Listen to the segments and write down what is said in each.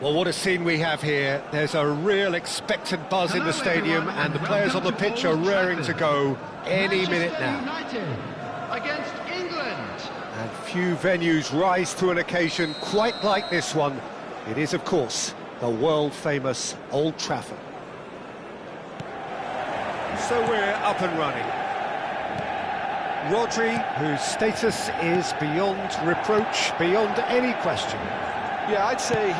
Well, what a scene we have here. There's a real expectant buzz in the stadium, and the players on the pitch are raring to go any minute now. United against England. And few venues rise to an occasion quite like this one. It is, of course, the world-famous Old Trafford. So we're up and running. Rodri, whose status is beyond reproach, beyond any question. Yeah, I'd say...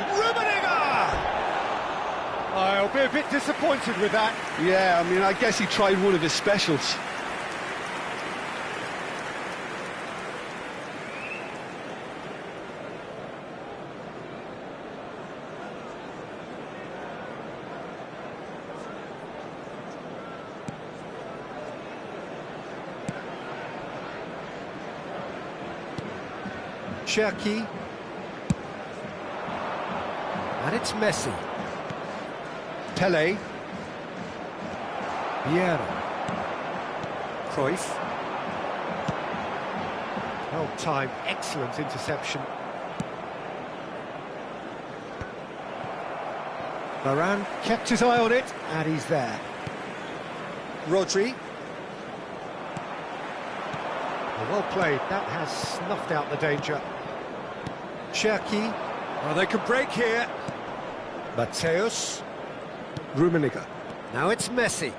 I'll be a bit disappointed with that. Yeah, I mean, I guess he tried one of his specials. Cherki. And it's Messi. Pele. Vieira. Cruyff. Well timed, excellent interception. Varane kept his eye on it, and he's there. Rodri. Well played, that has snuffed out the danger. Cherki. Oh, they could break here. Mateus. Rummenigge. Now it's Messi.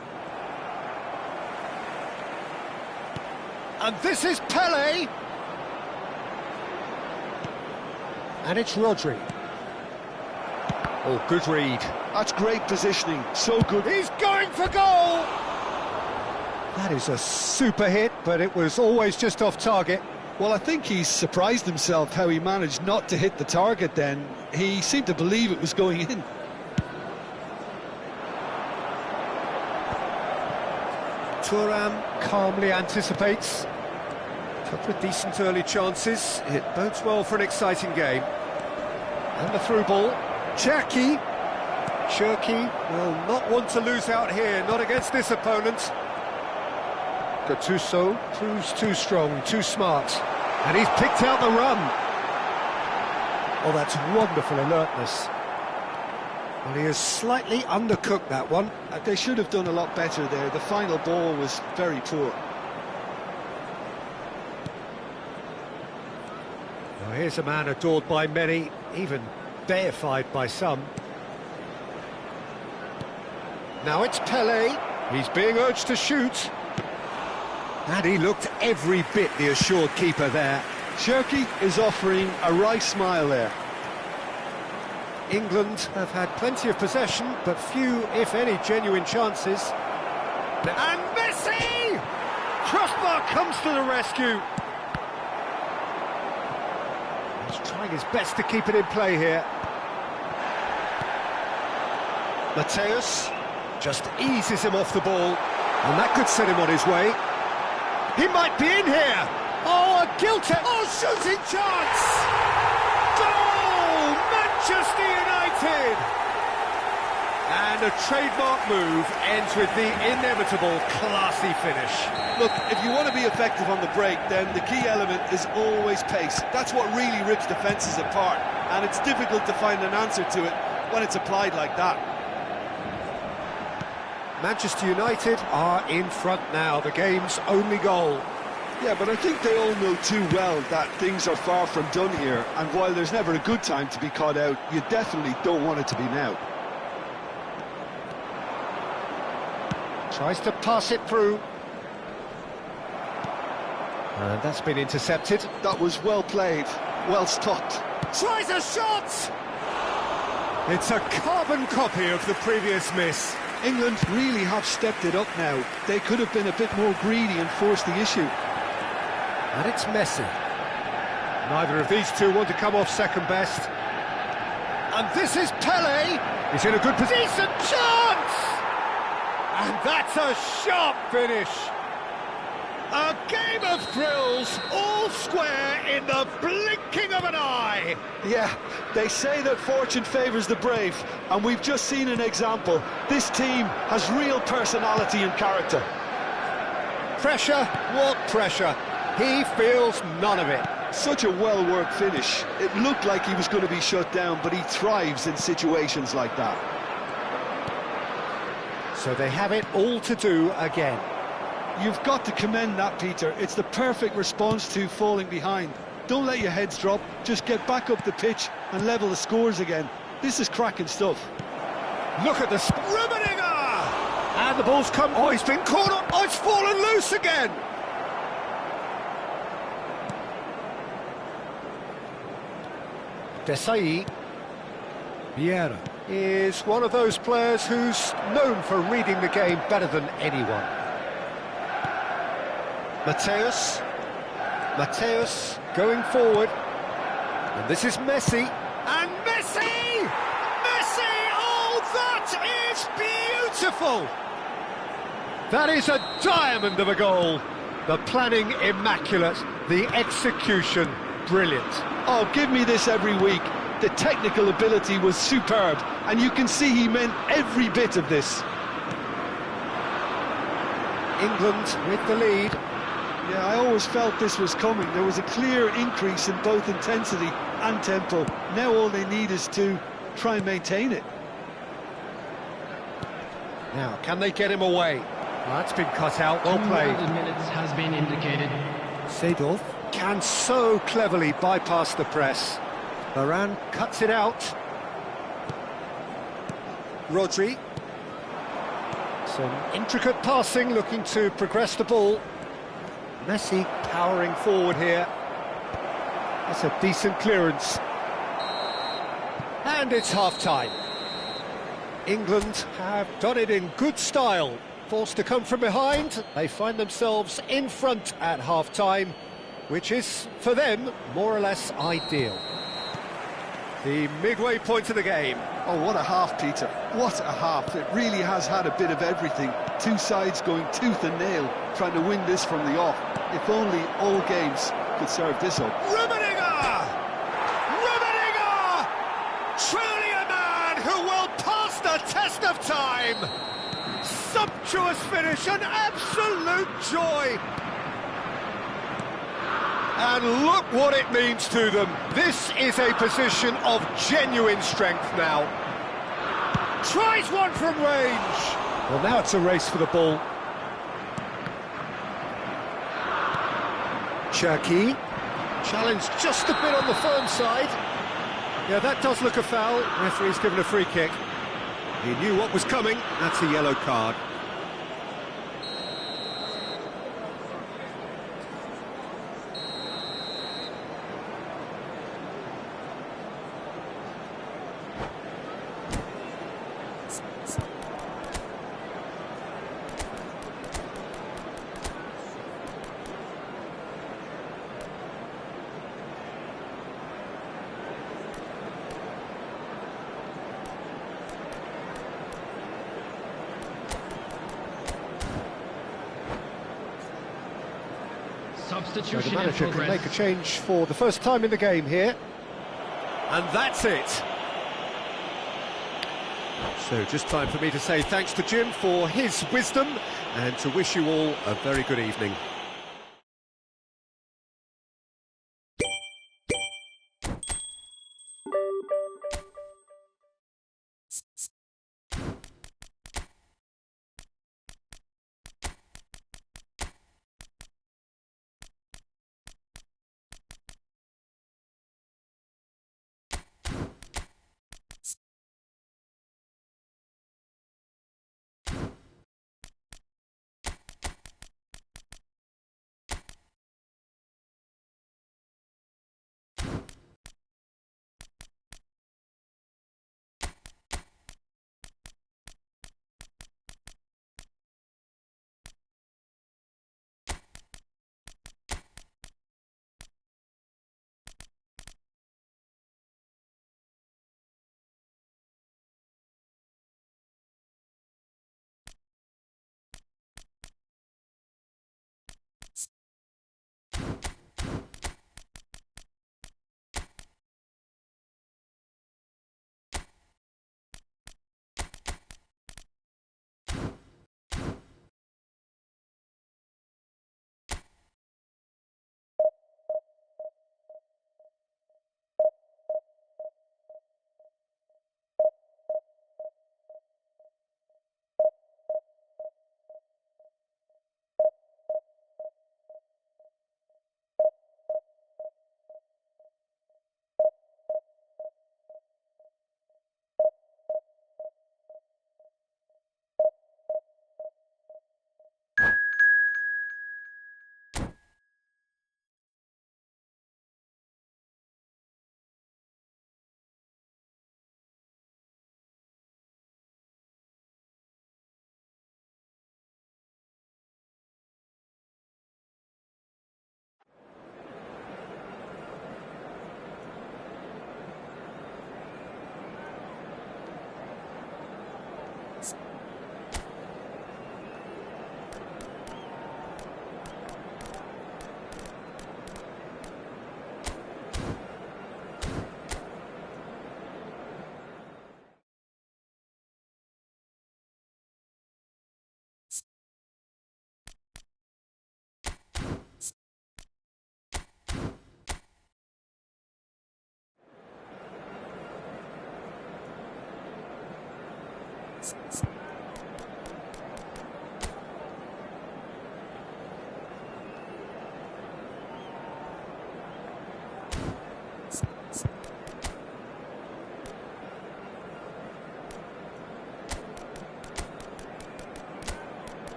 And this is Pele. And it's Rodri. Oh, good read. That's great positioning, so good. He's going for goal! That is a super hit, but it was always just off target. Well, I think he's surprised himself how he managed not to hit the target then. He seemed to believe it was going in. Thuram calmly anticipates. Couple of decent early chances. It bodes well for an exciting game. And the through ball. Cherki. Cherki will not want to lose out here, not against this opponent. Gattuso proves too strong, too smart. And he's picked out the run. Oh, that's wonderful alertness. Well, he has slightly undercooked that one. They should have done a lot better there. The final ball was very poor. Well, here's a man adored by many, even deified by some. Now it's Pele. He's being urged to shoot. And he looked every bit the assured keeper there. Cherki is offering a wry smile there. England have had plenty of possession, but few, if any, genuine chances. And Messi! Crossbar comes to the rescue. He's trying his best to keep it in play here. Mateus just eases him off the ball, and that could set him on his way. He might be in here. Oh, a guilty. Oh, shooting chance. Goal! Manchester United. And a trademark move ends with the inevitable classy finish. Look, if you want to be effective on the break, then the key element is always pace. That's what really rips defences apart. And it's difficult to find an answer to it when it's applied like that. Manchester United are in front now, the game's only goal. Yeah, but I think they all know too well that things are far from done here, and while there's never a good time to be caught out, you definitely don't want it to be now. Tries to pass it through. And that's been intercepted. That was well played, well stopped. Tries a shot! It's a carbon copy of the previous miss. England really have stepped it up now. They could have been a bit more greedy and forced the issue. And it's Messi. Neither of these two want to come off second best. And this is Pele. He's in a good position. Chance! And that's a sharp finish. A game of thrills, all square in the blinking of an eye. Yeah, they say that fortune favours the brave, and we've just seen an example. This team has real personality and character. Pressure? What pressure? He feels none of it. Such a well-worked finish. It looked like he was going to be shut down, but he thrives in situations like that. So they have it all to do again. You've got to commend that, Peter. It's the perfect response to falling behind. Don't let your heads drop, just get back up the pitch and level the scores again. This is cracking stuff. Look at the Rummenigge! And the ball's come... Oh, he's been caught up! Oh, it's fallen loose again! Desai. Vieira is one of those players who's known for reading the game better than anyone. Mateus going forward, and this is Messi, and Messi! Oh, that is beautiful! That is a diamond of a goal. The planning immaculate, the execution brilliant. Oh, give me this every week. The technical ability was superb, and you can see he meant every bit of this. England with the lead. Yeah, I always felt this was coming. There was a clear increase in both intensity and tempo. Now all they need is to try and maintain it. Now, can they get him away? Well, that's been cut out, well played. Minutes has been indicated. Seedorf can so cleverly bypass the press. Varane cuts it out. Rodri. Some intricate passing, looking to progress the ball. Messi powering forward here. That's a decent clearance. And it's half-time. England have done it in good style. Forced to come from behind, they find themselves in front at half-time, which is, for them, more or less ideal. The midway point of the game. Oh, what a half, Peter. What a half. It really has had a bit of everything. Two sides going tooth and nail, trying to win this from the off. If only all games could serve this up. Rummenigge! Truly a man who will pass the test of time! Sumptuous finish, an absolute joy! And look what it means to them. This is a position of genuine strength now. Tries one from range. Well, now it's a race for the ball. Cherki. Challenged just a bit on the firm side. Yeah, that does look a foul. Referee's given a free kick. He knew what was coming. That's a yellow card. So the manager can make a change for the first time in the game here. And that's it. So just time for me to say thanks to Jim for his wisdom and to wish you all a very good evening.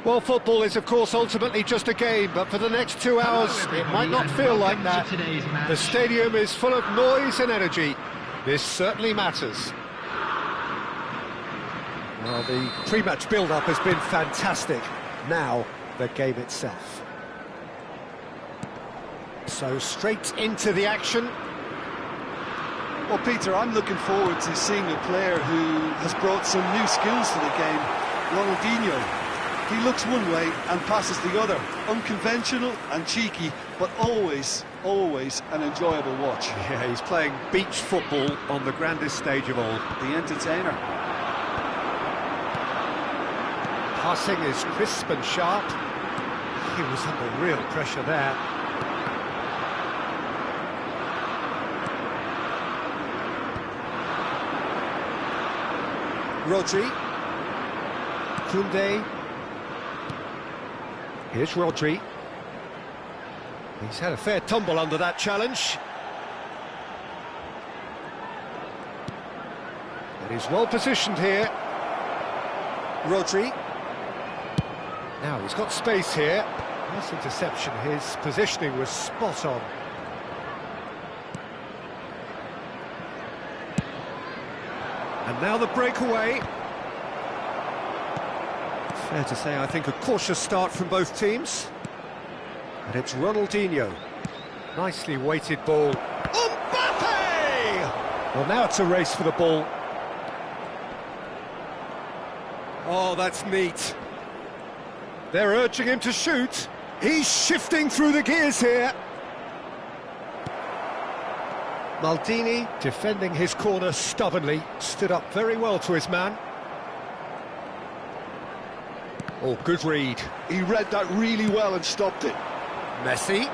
Well, football is, of course, ultimately just a game, but for the next 2 hours, it might not feel like that. The stadium is full of noise and energy. This certainly matters. Well, the pre-match build-up has been fantastic. Now, the game itself. So, straight into the action. Well, Peter, I'm looking forward to seeing a player who has brought some new skills to the game, Ronaldinho. He looks one way and passes the other. Unconventional and cheeky, but always an enjoyable watch. Yeah, he's playing beach football on the grandest stage of all. The entertainer. Passing is crisp and sharp. He was under real pressure there. Rodri. Koundé. Here's Rodri. He's had a fair tumble under that challenge. But he's well positioned here. Rodri. Now he's got space here. Nice interception. His positioning was spot on. And now the breakaway. Fair to say, I think, a cautious start from both teams. And it's Ronaldinho. Nicely weighted ball. Mbappe! Well, now it's a race for the ball. Oh, that's neat. They're urging him to shoot. He's shifting through the gears here. Maldini, defending his corner stubbornly, stood up very well to his man. Oh, good read. He read that really well and stopped it. Messi.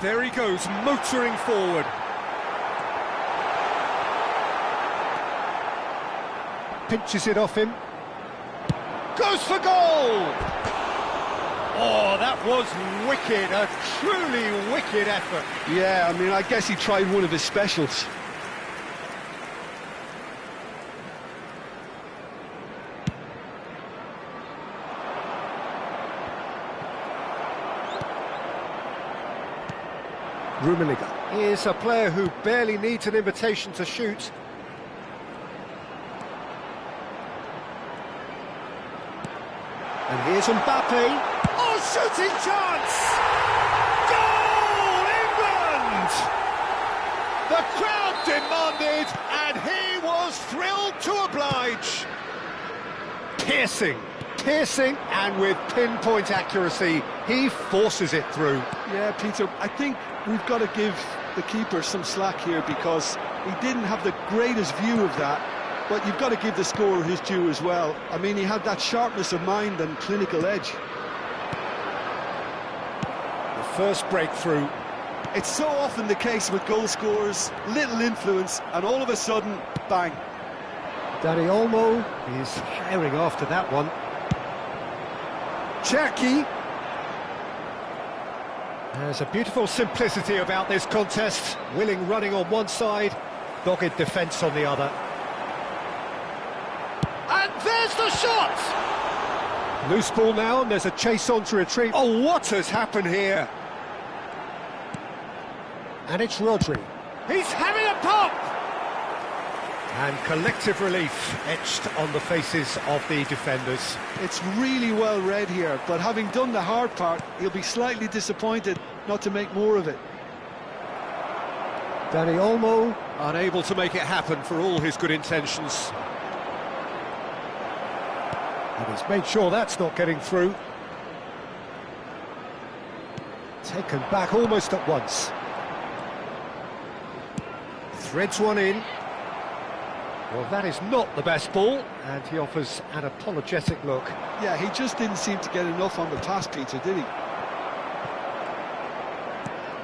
There he goes, motoring forward. Pinches it off him. Goes for goal! Oh, that was wicked, a truly wicked effort. Yeah, I mean, I guess he tried one of his specials. Rummenigge is a player who barely needs an invitation to shoot. And here's Mbappe. Oh, shooting chance! Goal, England! The crowd demanded, and he was thrilled to oblige. Piercing, and with pinpoint accuracy, he forces it through. Yeah, Peter, I think we've got to give the keeper some slack here because he didn't have the greatest view of that, but you've got to give the scorer his due as well. I mean, he had that sharpness of mind and clinical edge. The first breakthrough. It's so often the case with goal scorers, little influence, and all of a sudden, bang. Dani Olmo is herring after that one. Cherki. There's a beautiful simplicity about this contest. Willing running on one side, dogged defence on the other. And there's the shot! Loose ball now, and there's a chase on to retrieve. Oh, what has happened here? And it's Rodri. He's having a pop! And collective relief etched on the faces of the defenders. It's really well read here, but having done the hard part, he'll be slightly disappointed not to make more of it. Dani Olmo unable to make it happen for all his good intentions. And he's made sure that's not getting through. Taken back almost at once. Threads one in. Well, that is not the best ball, and he offers an apologetic look. Yeah, he just didn't seem to get enough on the pass, Peter, did he?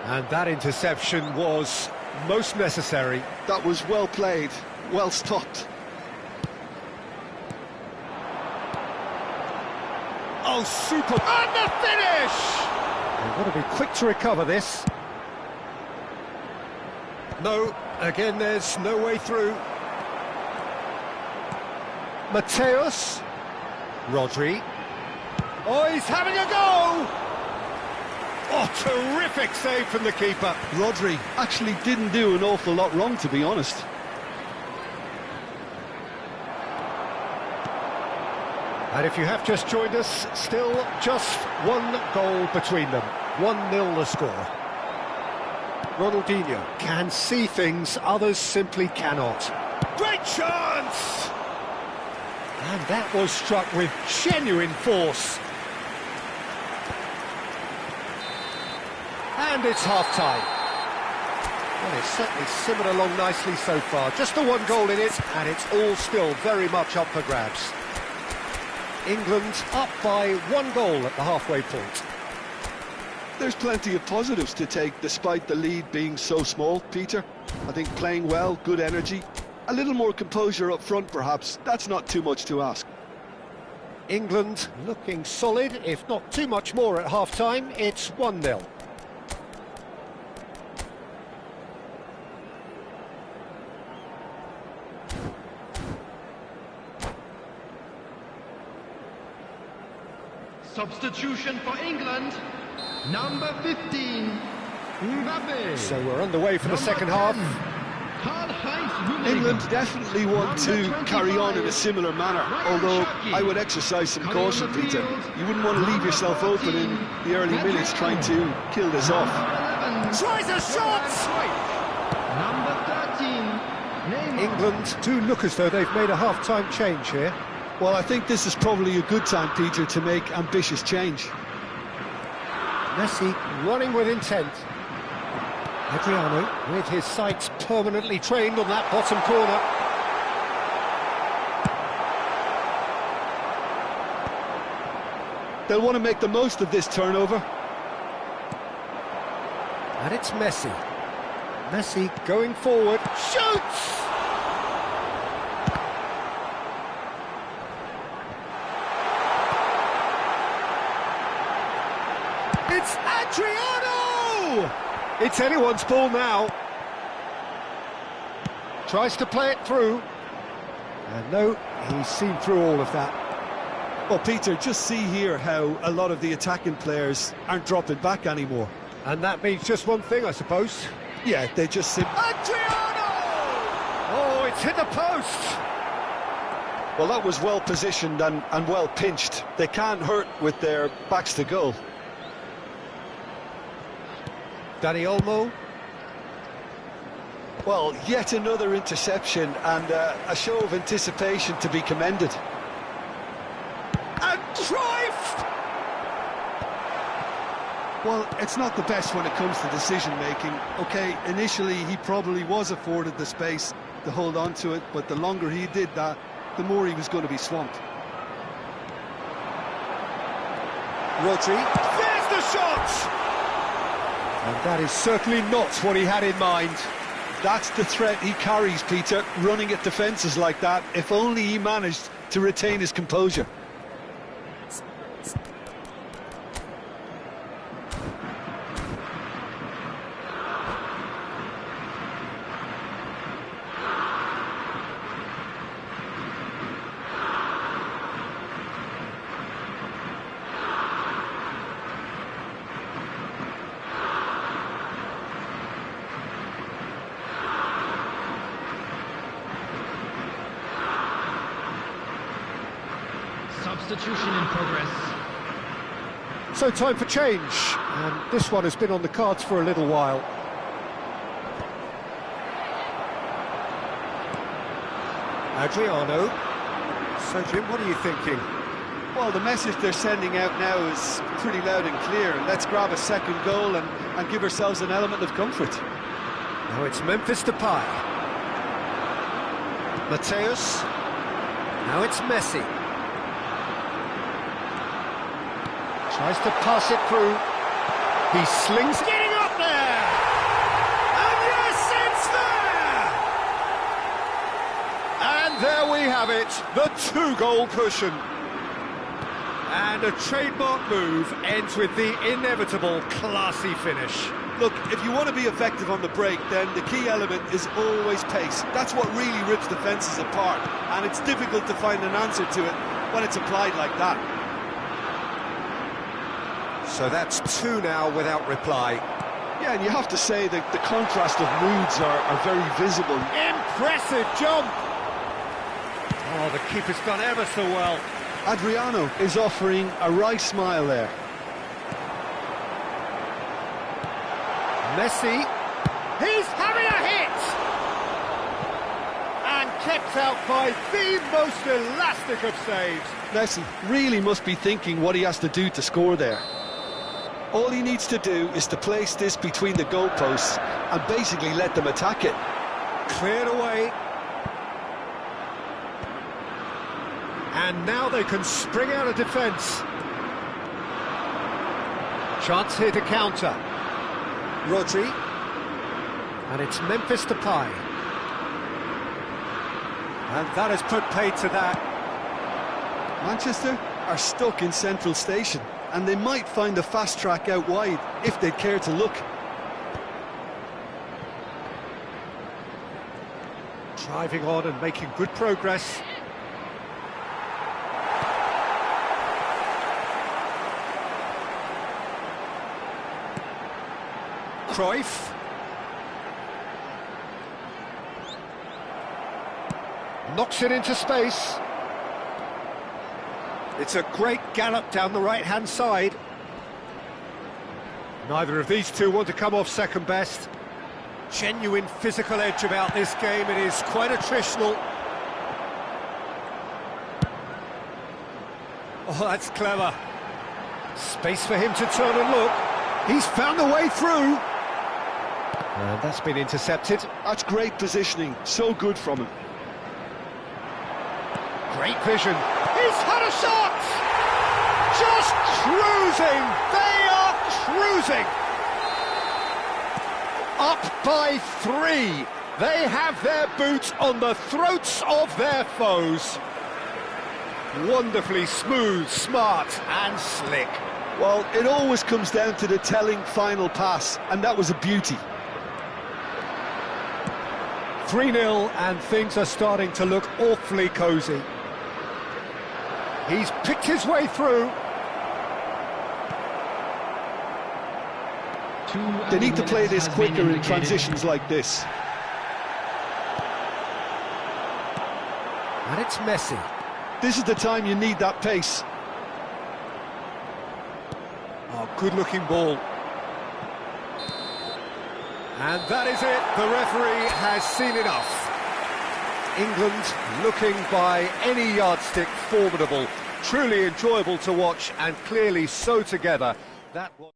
And that interception was most necessary. That was well played, well stopped. Oh, super! And the finish! They've got to be quick to recover this. No, again, there's no way through. Mateus. Rodri. Oh, he's having a go! Oh, terrific save from the keeper. Rodri actually didn't do an awful lot wrong, to be honest. And if you have just joined us, still just one goal between them. 1-0 the score. Ronaldinho can see things others simply cannot. Great chance! And that was struck with genuine force. And it's half-time. Well, it's certainly simmered along nicely so far. Just the one goal in it, and it's all still very much up for grabs. England up by 1 goal at the halfway point. There's plenty of positives to take despite the lead being so small, Peter. I think playing well, good energy, a little more composure up front perhaps, that's not too much to ask. England looking solid, if not too much more at half-time. It's 1-0. Substitution for England, number 15, Mbappe. So we're underway for the second half. England definitely want to carry on in a similar manner, although I would exercise some caution, Peter. You wouldn't want to leave yourself open in the early minutes trying to kill this off. Tries a shot! Number 13, England do look as though they've made a half-time change here. Well, I think this is probably a good time, Peter, to make ambitious change. Messi running with intent. Adriano with his sights permanently trained on that bottom corner. They'll want to make the most of this turnover. And it's Messi. Messi going forward, shoots! It's Adriano! It's anyone's ball now. Tries to play it through. And no, he's seen through all of that. Well, Peter, just see here how a lot of the attacking players aren't dropping back anymore. And that means just one thing, I suppose. Yeah, they just simply... Adriano! Oh, it's hit the post! Well, that was well positioned and well pinched. They can't hurt with their backs to goal. Dani Olmo. Well, yet another interception and a show of anticipation to be commended. And Cruyff! Well, it's not the best when it comes to decision-making. OK, initially he probably was afforded the space to hold on to it, but the longer he did that, the more he was going to be swamped. Rodri, there's the shot! And that is certainly not what he had in mind. That's the threat he carries, Peter, running at defences like that. If only he managed to retain his composure. Substitution in progress. So time for change, and this one has been on the cards for a little while. Adriano. So Jim, what are you thinking? Well, the message they're sending out now is pretty loud and clear. Let's grab a second goal and give ourselves an element of comfort. Now it's Memphis Depay. Mateus. Now it's Messi. Tries to pass it through. He slings getting up there! And yes, it's there! And there we have it, the two-goal cushion. And a trademark move ends with the inevitable classy finish. Look, if you want to be effective on the break, then the key element is always pace. That's what really rips defences apart, and it's difficult to find an answer to it when it's applied like that. So that's two now without reply. Yeah, and you have to say that the contrast of moods are very visible. Impressive jump! Oh, the keeper's done ever so well. Adriano is offering a right smile there. Messi, he's having a hit! And kept out by the most elastic of saves. Messi really must be thinking what he has to do to score there. All he needs to do is to place this between the goalposts and basically let them attack it. Cleared away. And now they can spring out of defence. Chance here to counter. Rodri. And it's Memphis Depay. And that has put paid to that. Manchester are stuck in Central Station, and they might find a fast track out wide if they'd care to look. Driving on and making good progress. Cruyff. Knocks it into space. It's a great gallop down the right-hand side. Neither of these two want to come off second best. Genuine physical edge about this game. It is quite attritional. Oh, that's clever. Space for him to turn and look. He's found a way through. And that's been intercepted. That's great positioning. So good from him. Great vision. He's had a shot! Just cruising! They are cruising! Up by 3. They have their boots on the throats of their foes. Wonderfully smooth, smart and slick. Well, it always comes down to the telling final pass, and that was a beauty. 3-0, and things are starting to look awfully cosy. He's picked his way through. They need to play this quicker in transitions like this. And it's Messi. This is the time you need that pace. Oh, good-looking ball. And that is it. The referee has seen enough. England looking by any yardstick formidable. Truly enjoyable to watch, and clearly so together. That was...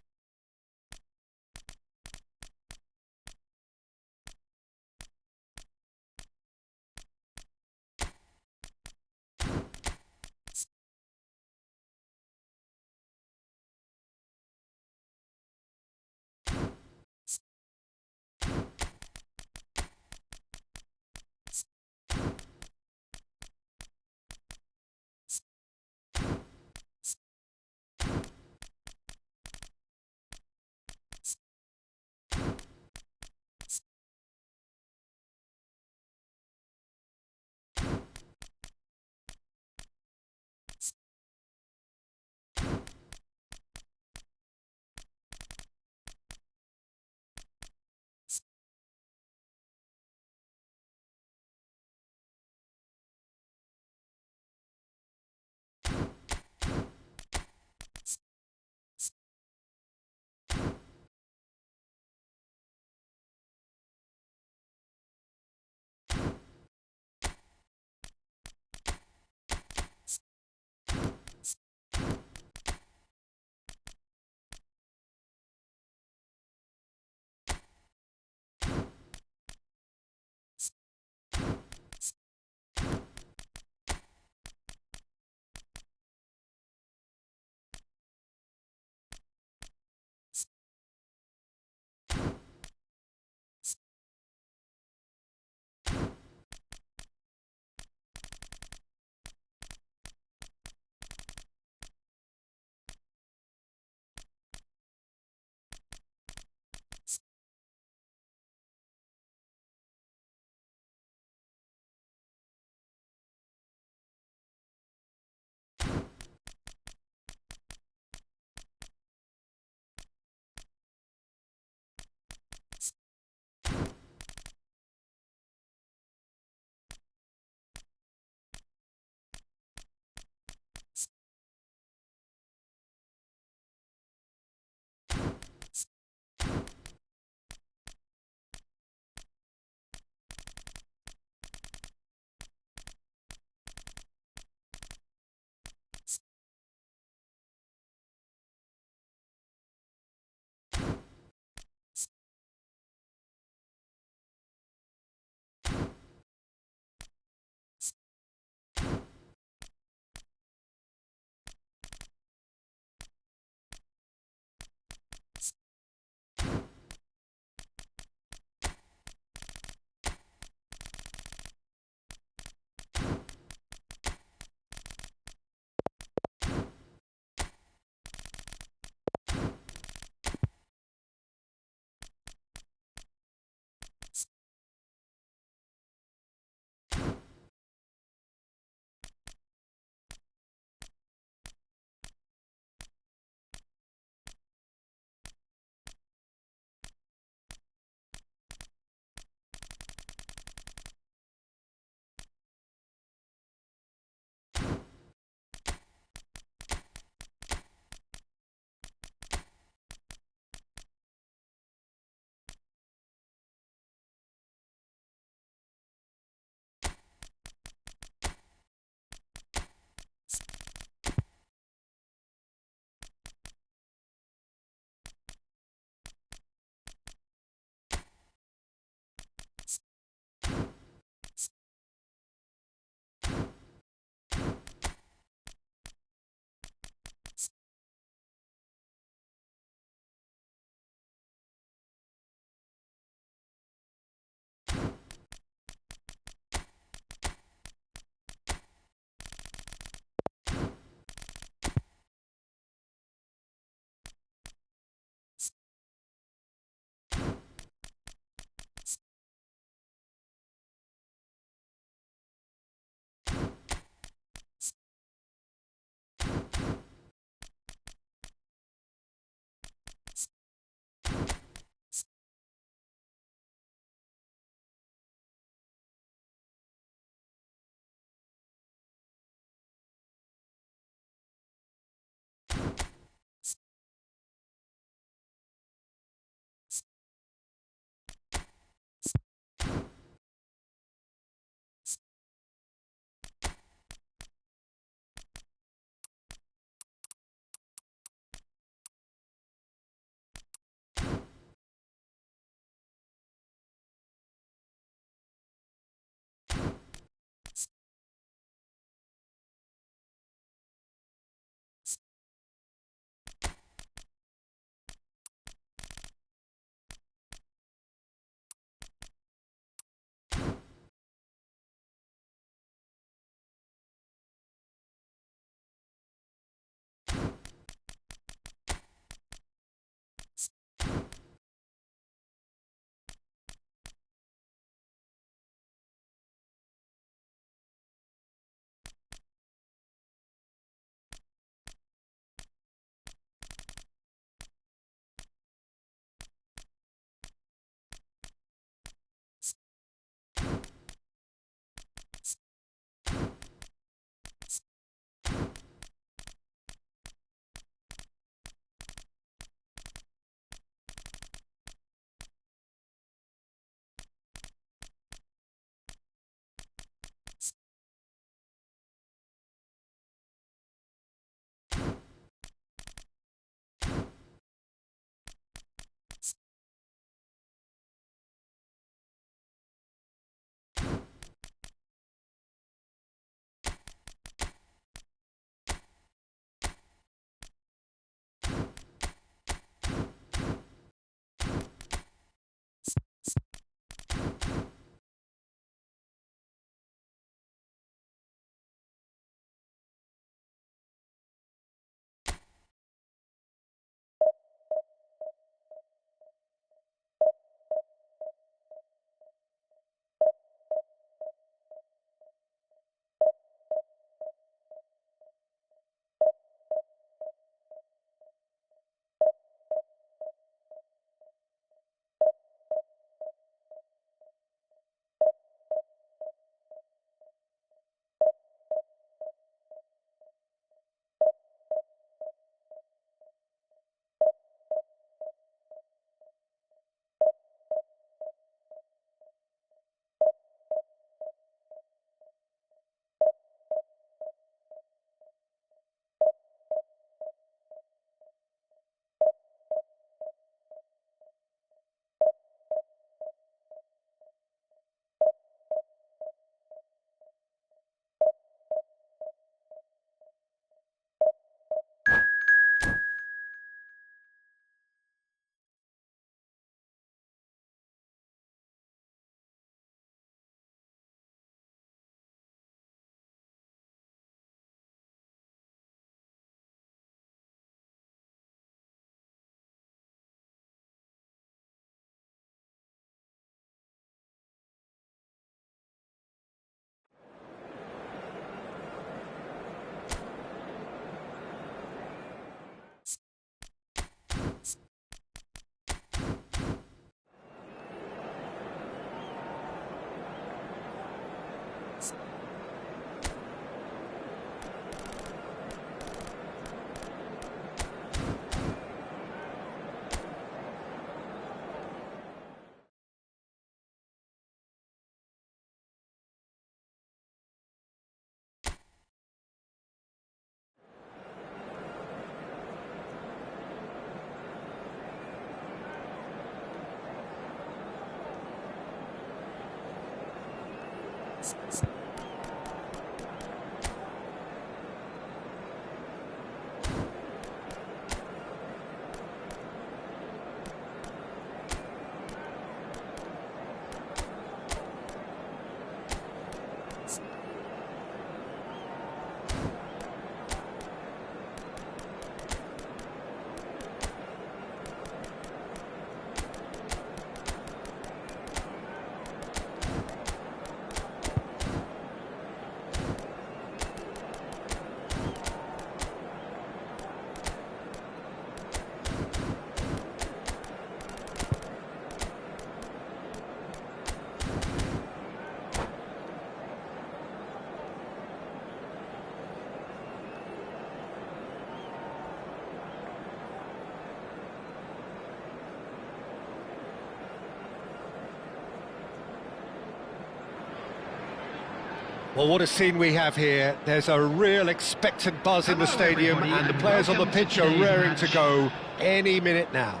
Well, what a scene we have here. There's a real expectant buzz in the stadium, and the players on the pitch are raring to go any minute now.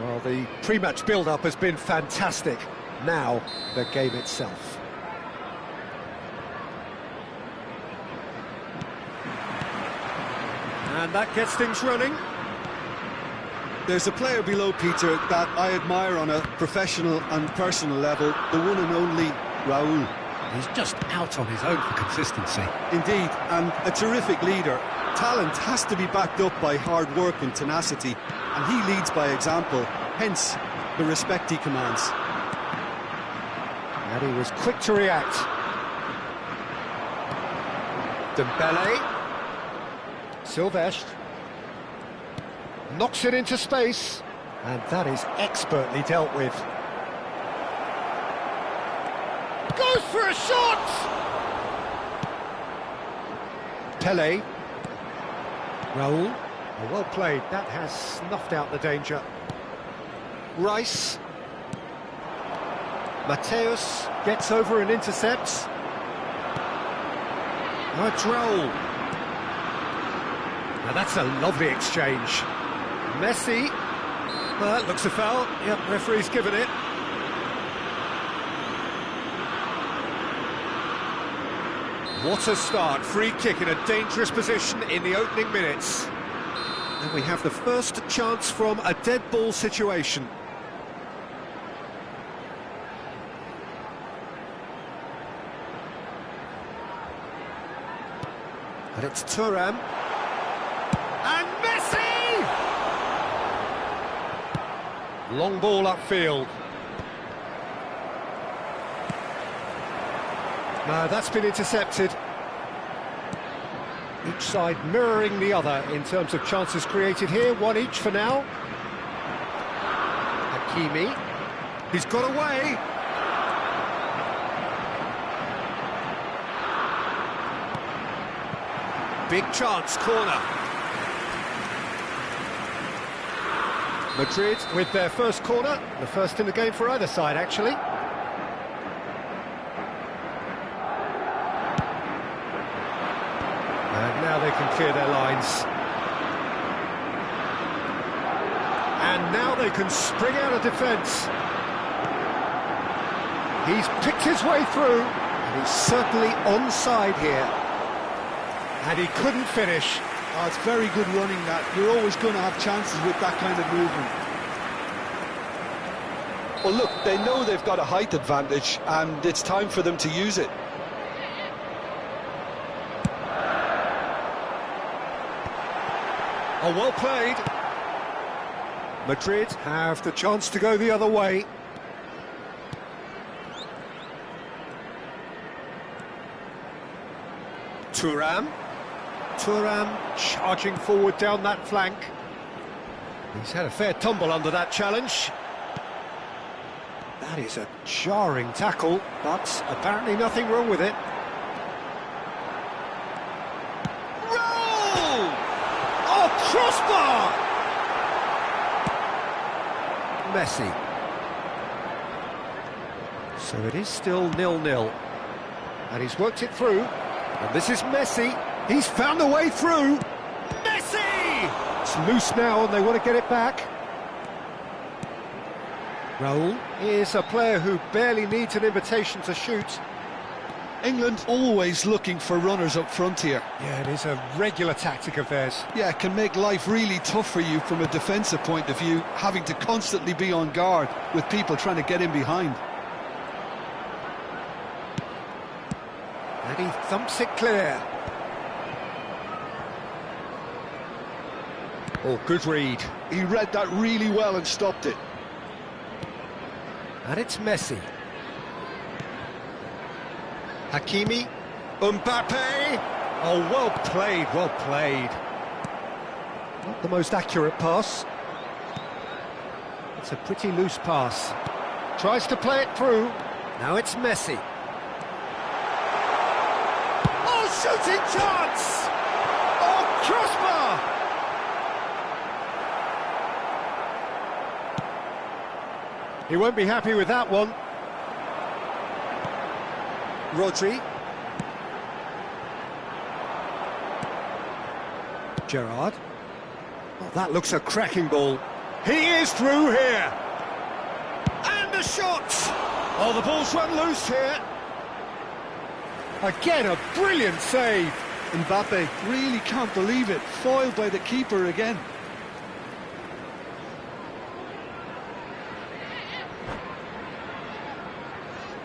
Well, the pre-match build-up has been fantastic. Now, the game itself. And that gets things running. There's a player below Peter that I admire on a professional and personal level, the one and only Raul. He's just out on his own for consistency. Indeed, and a terrific leader. Talent has to be backed up by hard work and tenacity, and he leads by example, hence the respect he commands. And he was quick to react. Dembele. Silvestre. Knocks it into space, and that is expertly dealt with. Goes for a shot! Pele. Raul. Oh, well played, that has snuffed out the danger. Rice. Mateus gets over and intercepts. Now it's Raul. Now that's a lovely exchange. Messi. Well, that looks a foul. Yep, referee's given it. What a start. Free kick in a dangerous position in the opening minutes. And we have the first chance from a dead ball situation. And it's Thuram. And Messi! Long ball upfield. No, that's been intercepted. Each side mirroring the other in terms of chances created here. One each for now. Hakimi. He's got away. Big chance, corner. Madrid with their first corner, the first in the game for either side, actually. And now they can clear their lines. And now they can spring out of defence. He's picked his way through, and he's certainly onside here. And he couldn't finish. Oh, it's very good running that. You're always going to have chances with that kind of movement. Well, look, they know they've got a height advantage, and it's time for them to use it. Oh, well played. Madrid have the chance to go the other way. Thuram. Thuram charging forward down that flank. He's had a fair tumble under that challenge. That is a jarring tackle, but apparently nothing wrong with it. Roll! Oh, crossbar! Messi. So it is still 0-0. And he's worked it through. And this is Messi. He's found a way through. Messi! It's loose now and they want to get it back. Raul is a player who barely needs an invitation to shoot. England always looking for runners up front here. Yeah, it is a regular tactic of theirs. Yeah, it can make life really tough for you from a defensive point of view, having to constantly be on guard with people trying to get in behind. And he thumps it clear. Oh, good read. He read that really well and stopped it. And it's Messi. Hakimi. Mbappe. Oh, well played, well played. Not the most accurate pass. It's a pretty loose pass. Tries to play it through. Now it's Messi. Oh, shooting chance! Oh, crossbar! He won't be happy with that one. Rodri. Gerrard. Oh, that looks a cracking ball. He is through here. And the shot! Oh, the ball's run loose here. Again, a brilliant save. Mbappe really can't believe it. Foiled by the keeper again.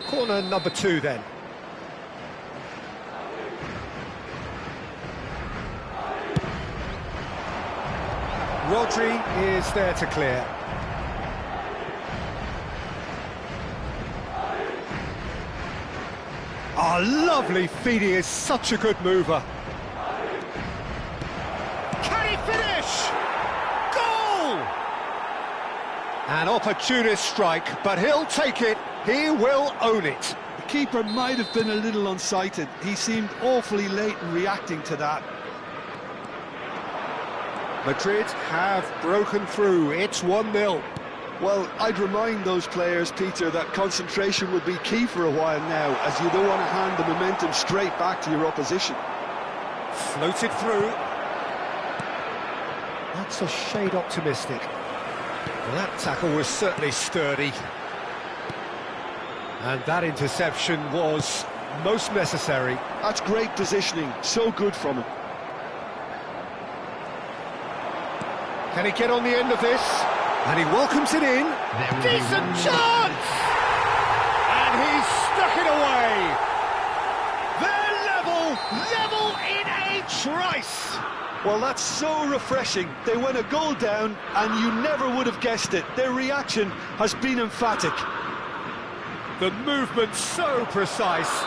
Corner number 2 then. Rodri is there to clear. Oh, lovely feed, he is such a good mover. Can he finish? Goal! An opportunist strike, but he'll take it. He will own it. The keeper might have been a little unsighted. He seemed awfully late in reacting to that. Madrid have broken through. It's 1-0. Well, I'd remind those players, Peter, that concentration would be key for a while now, as you don't want to hand the momentum straight back to your opposition. Floated through. That's a shade optimistic. Well, that tackle was certainly sturdy. And that interception was most necessary. That's great positioning, so good from him. Can he get on the end of this? And he welcomes it in. Decent chance! And he's stuck it away. They're level in a trice. Well, that's so refreshing. They went a goal down, and you never would have guessed it. Their reaction has been emphatic. The movement so precise.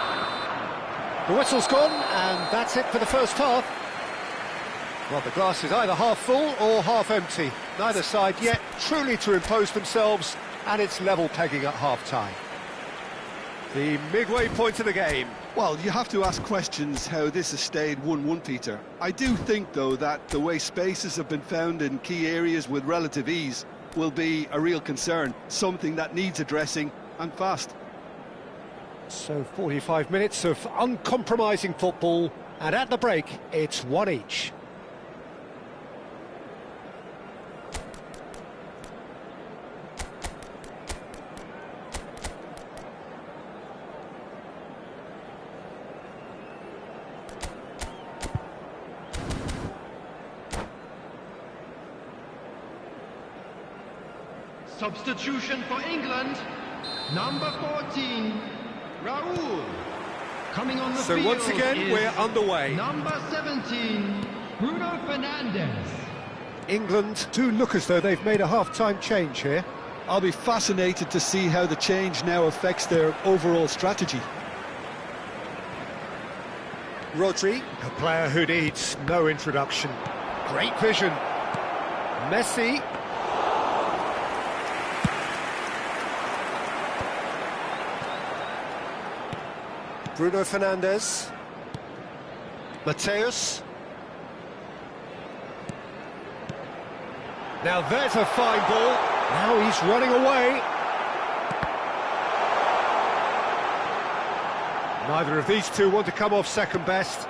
The whistle's gone, and that's it for the first half. Well, the glass is either half full or half empty. Neither side yet truly to impose themselves, and it's level pegging at half-time. The midway point of the game. Well, you have to ask questions how this has stayed 1-1, Peter. I do think, though, that the way spaces have been found in key areas with relative ease will be a real concern, something that needs addressing, and fast. So 45 minutes of uncompromising football, and at the break, it's 1 each. Substitution for England, number 14, Raul. Coming on the So field once again, is we're underway. number 17, Bruno Fernandes. England do look as though they've made a half-time change here. I'll be fascinated to see how the change now affects their overall strategy. Rodri, a player who needs no introduction. Great vision. Messi. Bruno Fernandes. Mateus. Now there's a fine ball. Now he's running away. Neither of these two want to come off second best.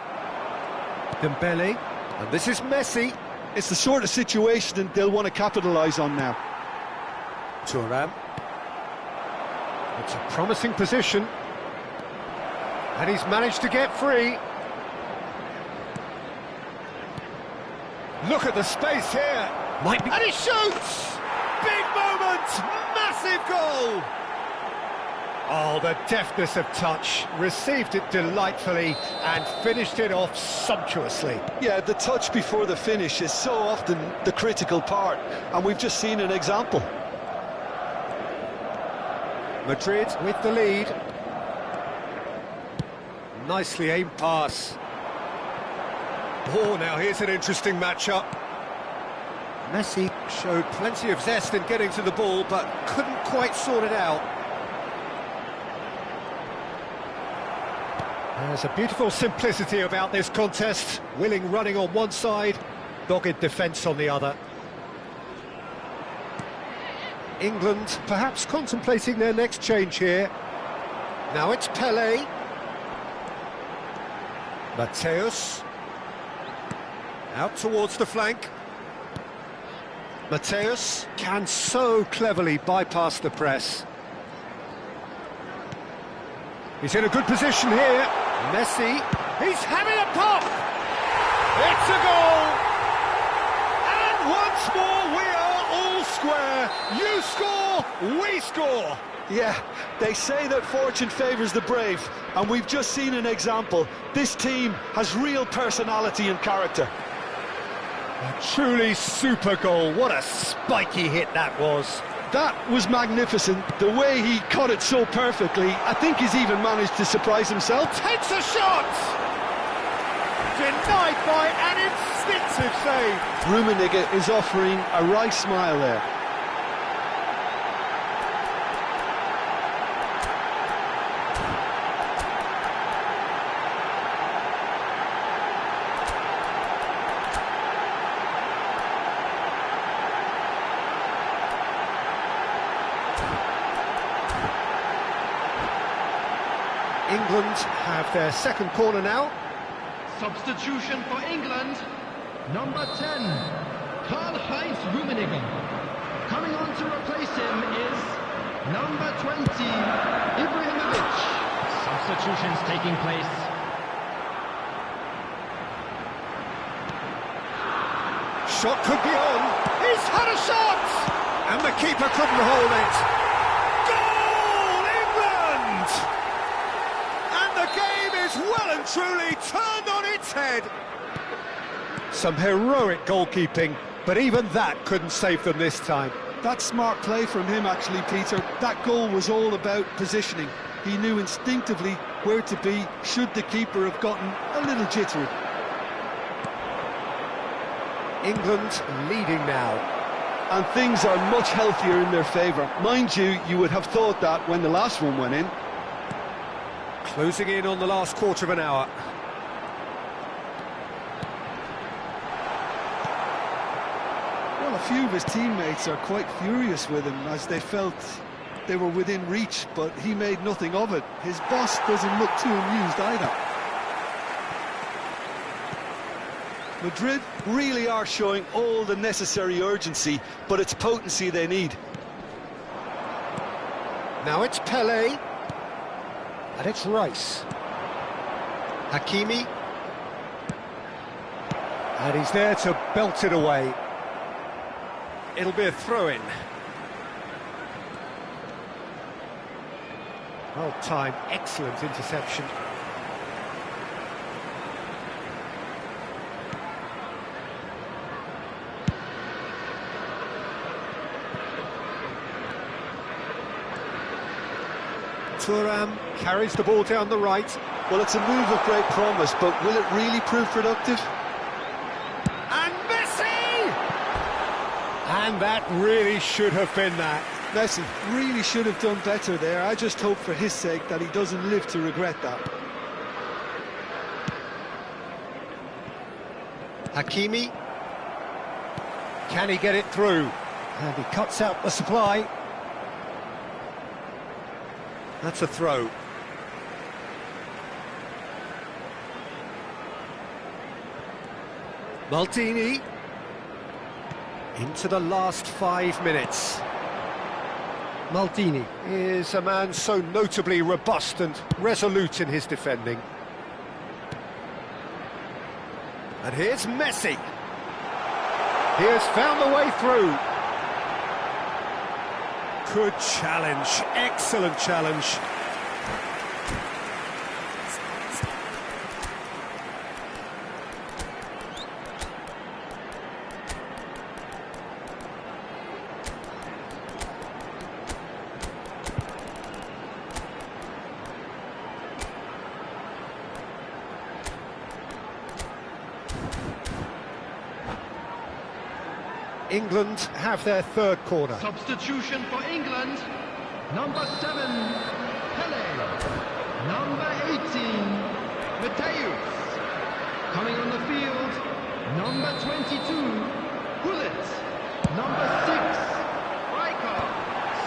Dembele. And this is Messi. It's the sort of situation that they'll want to capitalise on now. Thuram. It's a promising position. And he's managed to get free. Look at the space here. Might be... And he shoots! Big moment! Massive goal! Oh, the deftness of touch. Received it delightfully and finished it off sumptuously. Yeah, the touch before the finish is so often the critical part, and we've just seen an example. Madrid with the lead. Nicely aimed pass. Oh, now here's an interesting matchup. Messi showed plenty of zest in getting to the ball, but couldn't quite sort it out. There's a beautiful simplicity about this contest. Willing running on one side, dogged defence on the other. England perhaps contemplating their next change here. Now it's Pelé. Mateus. Out towards the flank. Mateus can so cleverly bypass the press. He's in a good position here. Messi, he's having a pop! It's a goal! And once more we are all square. You score, we score! Yeah, they say that fortune favours the brave, and we've just seen an example. This team has real personality and character. A truly super goal. What a spiky hit that was. That was magnificent. The way he caught it so perfectly, I think he's even managed to surprise himself. Takes a shot! Denied by an instinctive save. Rummenigge is offering a wry smile there. England have their second corner now. Substitution for England, number 10, Karl-Heinz Rummenigge. Coming on to replace him is number 20, Ibrahimovic. Substitutions taking place. Shot could be on. He's had a shot! And the keeper couldn't hold it. Goal, England! And the game is well and truly turned on its head. Some heroic goalkeeping, but even that couldn't save them this time. That's smart play from him, actually, Peter. That goal was all about positioning. He knew instinctively where to be should the keeper have gotten a little jittery. England leading now. And things are much healthier in their favour. Mind you, you would have thought that when the last one went in. Closing in on the last quarter of an hour. Well, a few of his teammates are quite furious with him as they felt they were within reach, but he made nothing of it. His boss doesn't look too amused either. Madrid really are showing all the necessary urgency, but it's potency they need. Now it's Pelé. And it's Rice. Hakimi. And he's there to belt it away. It'll be a throw-in. Well timed, excellent interception. Thuram carries the ball down the right. Well, it's a move of great promise, but will it really prove productive? And Messi! And that really should have been that. Messi really should have done better there. I just hope for his sake that he doesn't live to regret that. Hakimi. Can he get it through? And he cuts out the supply. That's a throw. Maldini. Into the last 5 minutes. Maldini is a man so notably robust and resolute in his defending. And here's Messi. He has found the way through. Good challenge, excellent challenge. England have their third corner. Substitution for England. Number 7, Pele. Number 18, Mateus. Coming on the field, number 22, Gullit. Number 6, Riker.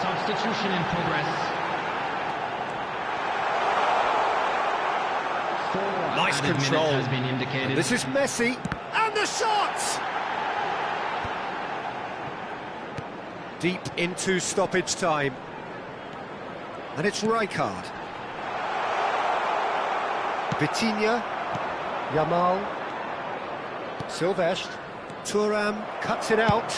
Substitution in progress. Nice control. Has been indicated. This is Messi, and the shot! Deep into stoppage time. And it's Rijkaard. Vitinha. Yamal. Silvestre. Thuram cuts it out.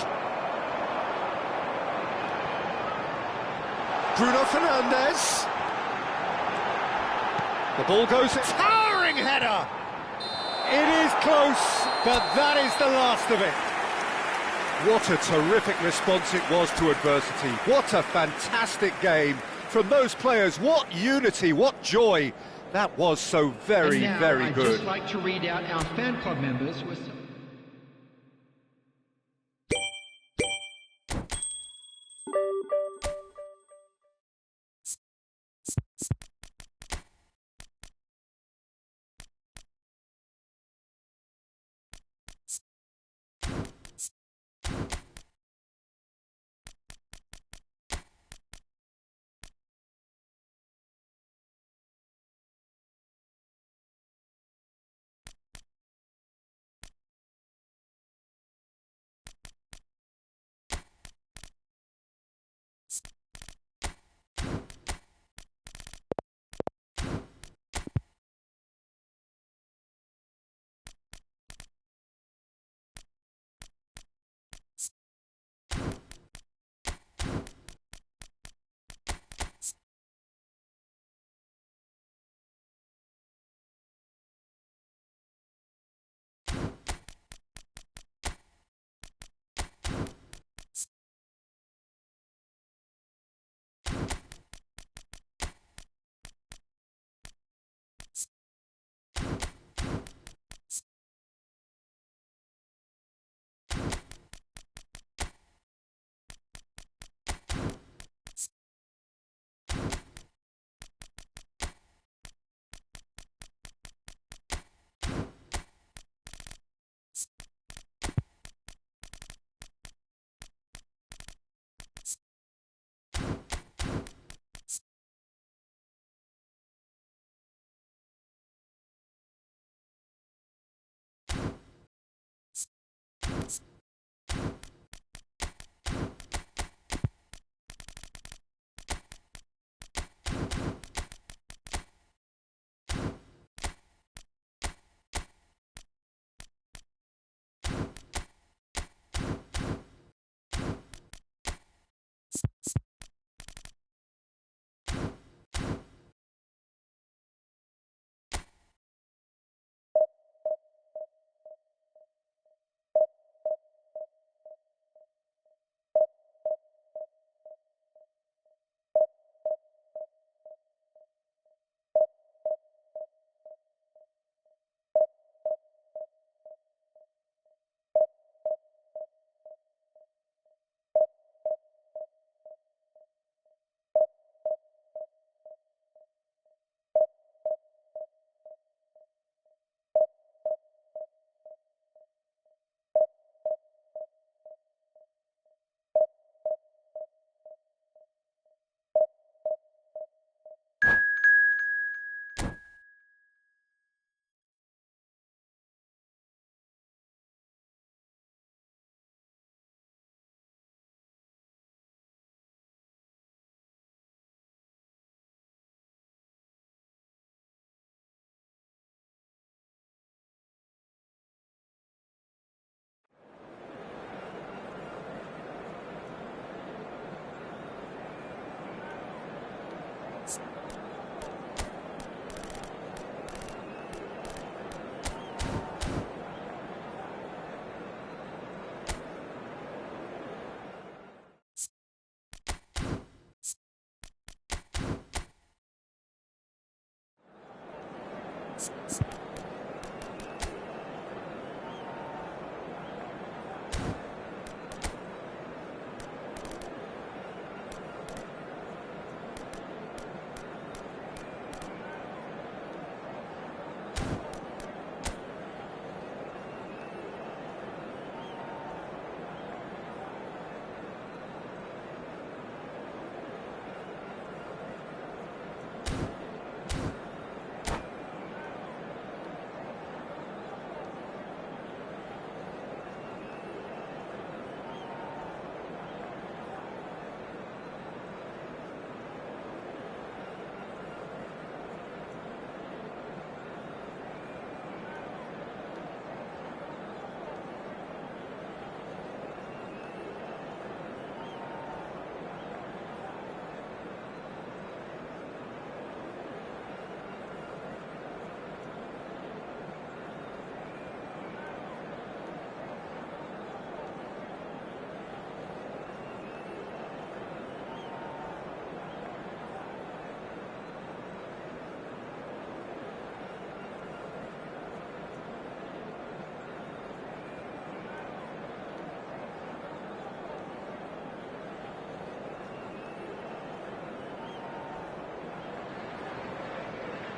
Bruno Fernandes. The ball goes... Towering header! It is close, but that is the last of it. What a terrific response it was to adversity. What a fantastic game from those players. What unity, what joy. That was so very, very good. I'd just like to read out our fan club members with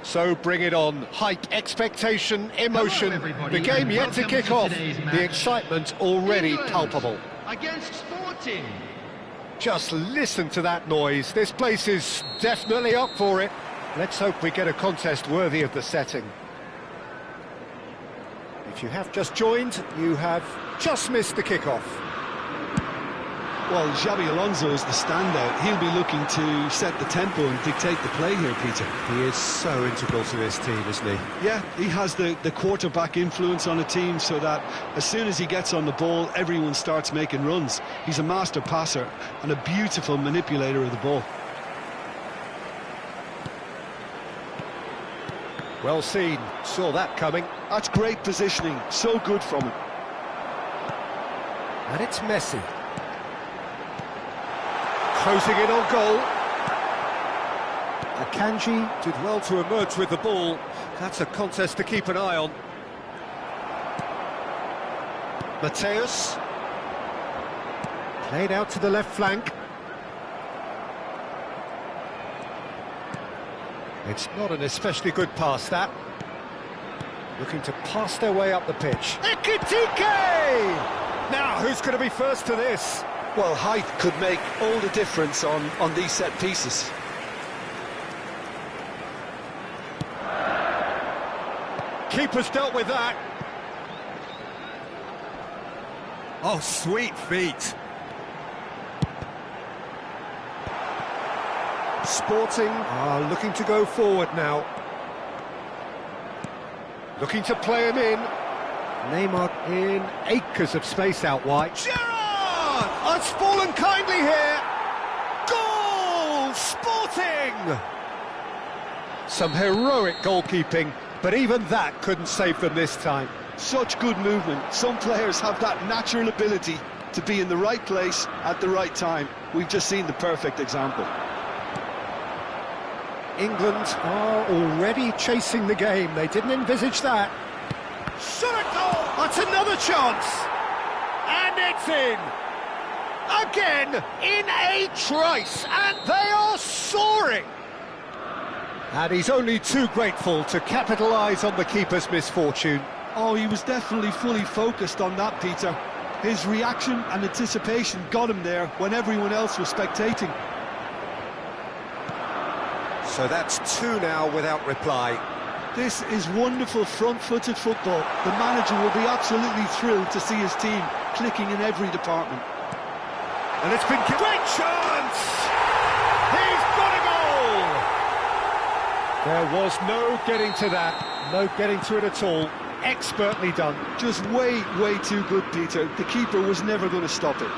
So bring it on. Hype, expectation, emotion. Everybody, The game and yet to welcome kick to off. today's match. The excitement already England palpable. Against Sporting. Just listen to that noise. This place is definitely up for it. Let's hope we get a contest worthy of the setting. If you have just joined, you have just missed the kickoff. Well, Xabi Alonso is the standout. He'll be looking to set the tempo and dictate the play here, Peter. He is so integral to this team, isn't he? Yeah, he has the quarterback influence on a team so that as soon as he gets on the ball, everyone starts making runs. He's a master passer and a beautiful manipulator of the ball. Well seen, saw that coming. That's great positioning, so good from him. And it's Messi. Closing in on goal. Akanji did well to emerge with the ball. That's a contest to keep an eye on. Mateus. Played out to the left flank. It's not an especially good pass, that. Looking to pass their way up the pitch. Ekitike! Now, who's going to be first to this? Well, height could make all the difference on these set pieces. Keeper's dealt with that. Oh, sweet feet. Sporting are looking to go forward now. Looking to play him in. Neymar in acres of space out wide. It's fallen kindly here. Goal! Sporting! Some heroic goalkeeping, but even that couldn't save them this time. Such good movement. Some players have that natural ability to be in the right place at the right time. We've just seen the perfect example. England are already chasing the game. They didn't envisage that. Shot a goal! That's another chance! And it's in! Again, in a trice, and they are soaring! And he's only too grateful to capitalise on the keeper's misfortune. Oh, he was definitely fully focused on that, Peter. His reaction and anticipation got him there when everyone else was spectating. So that's two now without reply. This is wonderful front-footed football. The manager will be absolutely thrilled to see his team clicking in every department. And it's been... Great chance! He's got a goal! There was no getting to that, no getting to it at all. Expertly done. Just way too good, Peter. The keeper was never going to stop it.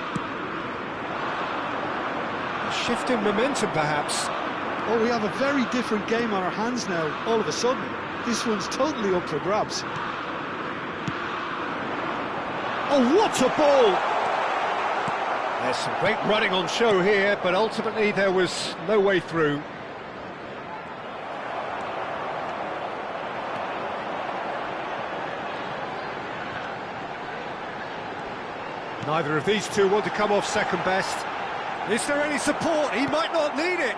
A shift in momentum, perhaps. Oh, we have a very different game on our hands now, all of a sudden. This one's totally up for grabs. Oh, what a ball! There's some great running on show here, but ultimately there was no way through. Neither of these two want to come off second best. Is there any support? He might not need it.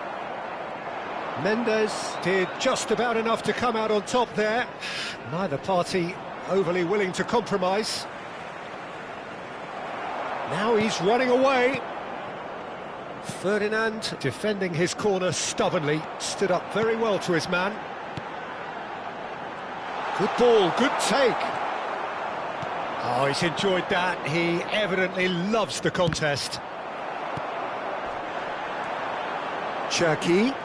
Mendes did just about enough to come out on top there. Neither party overly willing to compromise. Now he's running away. Ferdinand, defending his corner stubbornly, stood up very well to his man. Good ball, good take. Oh, he's enjoyed that. He evidently loves the contest. Cherki.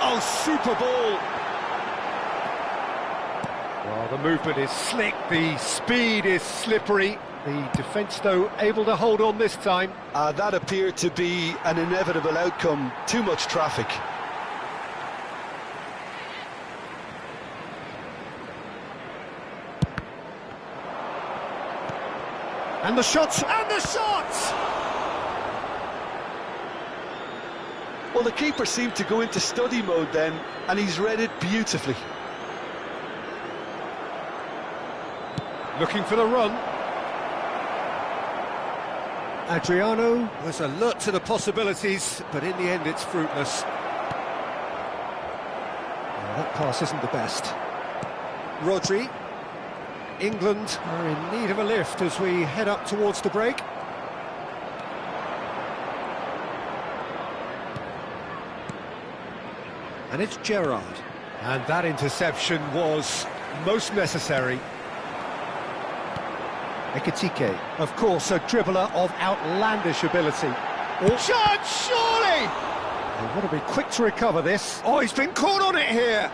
Oh, super ball. Well, the movement is slick, the speed is slippery. The defence, though, able to hold on this time. That appeared to be an inevitable outcome. Too much traffic. And the shots, and the shots! Well, the keeper seemed to go into study mode then, and he's read it beautifully. Looking for the run. Adriano was alert to the possibilities, but in the end it's fruitless. Well, that pass isn't the best. Rodri. England are in need of a lift as we head up towards the break. And it's Gerrard. And that interception was most necessary. Ekitike, of course, a dribbler of outlandish ability. Oh, shot, surely! They want to be quick to recover this. Oh, he's been caught on it here!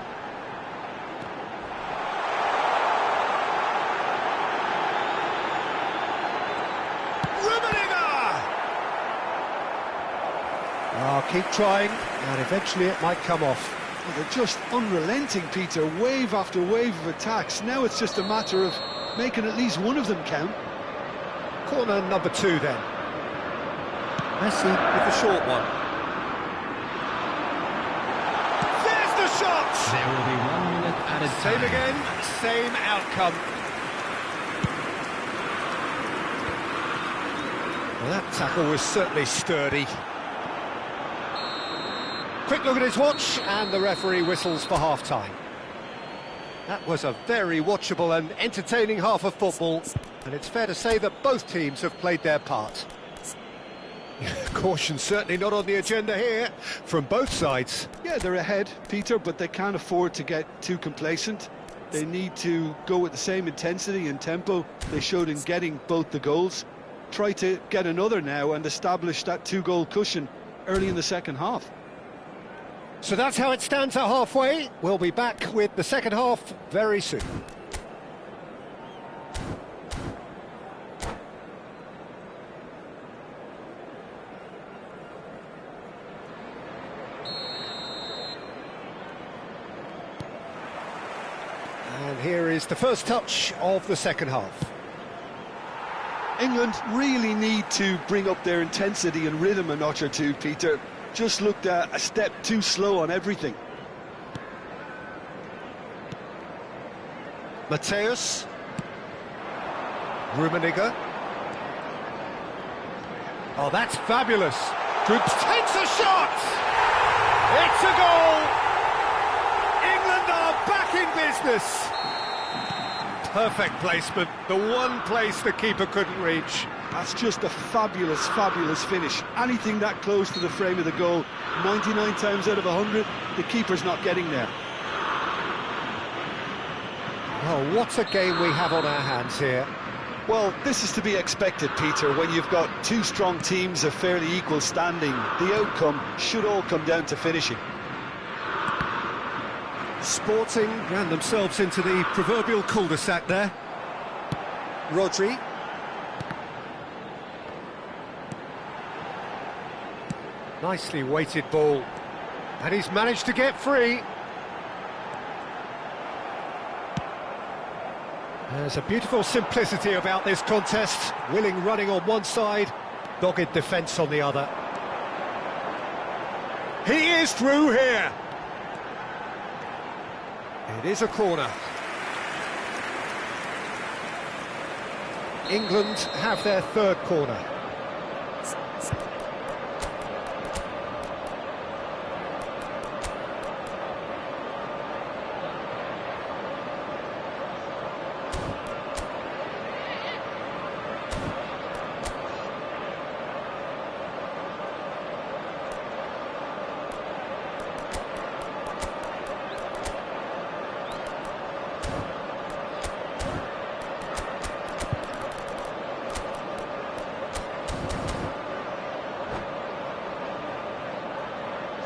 Oh, keep trying, and eventually it might come off. Well, they're just unrelenting, Peter. Wave after wave of attacks. Now it's just a matter of making at least one of them count. Corner number 2 then. Messi with the short one. There's the shot! There will be 1 minute added time. Same again, same outcome. Well, that tackle was certainly sturdy. Quick look at his watch, and the referee whistles for half-time. That was a very watchable and entertaining half of football, and it's fair to say that both teams have played their part. Caution certainly not on the agenda here, from both sides. Yeah, they're ahead, Peter, but they can't afford to get too complacent. They need to go with the same intensity and tempo they showed in getting both the goals. Try to get another now and establish that 2-goal cushion early in the second half. So that's how it stands at halfway. We'll be back with the second half very soon. And here is the first touch of the second half. England really need to bring up their intensity and rhythm a notch or two, Peter. Just looked a step too slow on everything. Mateus. Rummenigge. Oh, that's fabulous. Good. Takes a shot! It's a goal! England are back in business. Perfect placement. The one place the keeper couldn't reach. That's just a fabulous, fabulous finish. Anything that close to the frame of the goal, 99 times out of 100, the keeper's not getting there. Oh, what a game we have on our hands here. Well, this is to be expected, Peter, when you've got two strong teams of fairly equal standing. The outcome should all come down to finishing. Sporting ran themselves into the proverbial cul-de-sac there. Rodri. Nicely weighted ball. And he's managed to get free. There's a beautiful simplicity about this contest. Willing running on one side, dogged defence on the other. He is through here. It is a corner. England have their third corner.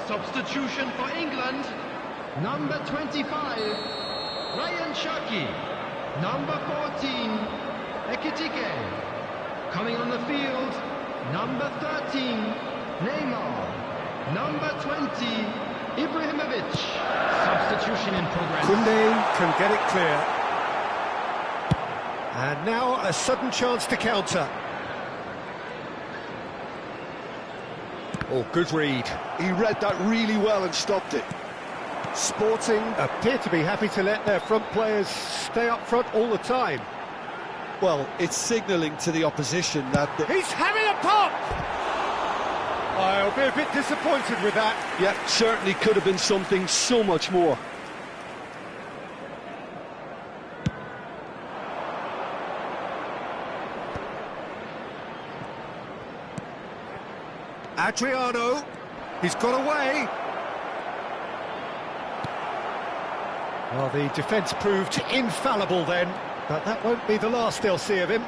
Substitution for England, number 25, Ryan Shaki, number 14, Ekitike. Coming on the field, number 13, Neymar, number 20, Ibrahimovic. Substitution in progress. Koundé can get it clear. And now a sudden chance to counter. Oh, good read. He read that really well and stopped it. Sporting appear to be happy to let their front players stay up front all the time. Well, it's signalling to the opposition that... He's having a pop! I'll be a bit disappointed with that. Yeah, certainly could have been something so much more. Adriano, he's got away. Well, the defence proved infallible then, but that won't be the last they'll see of him.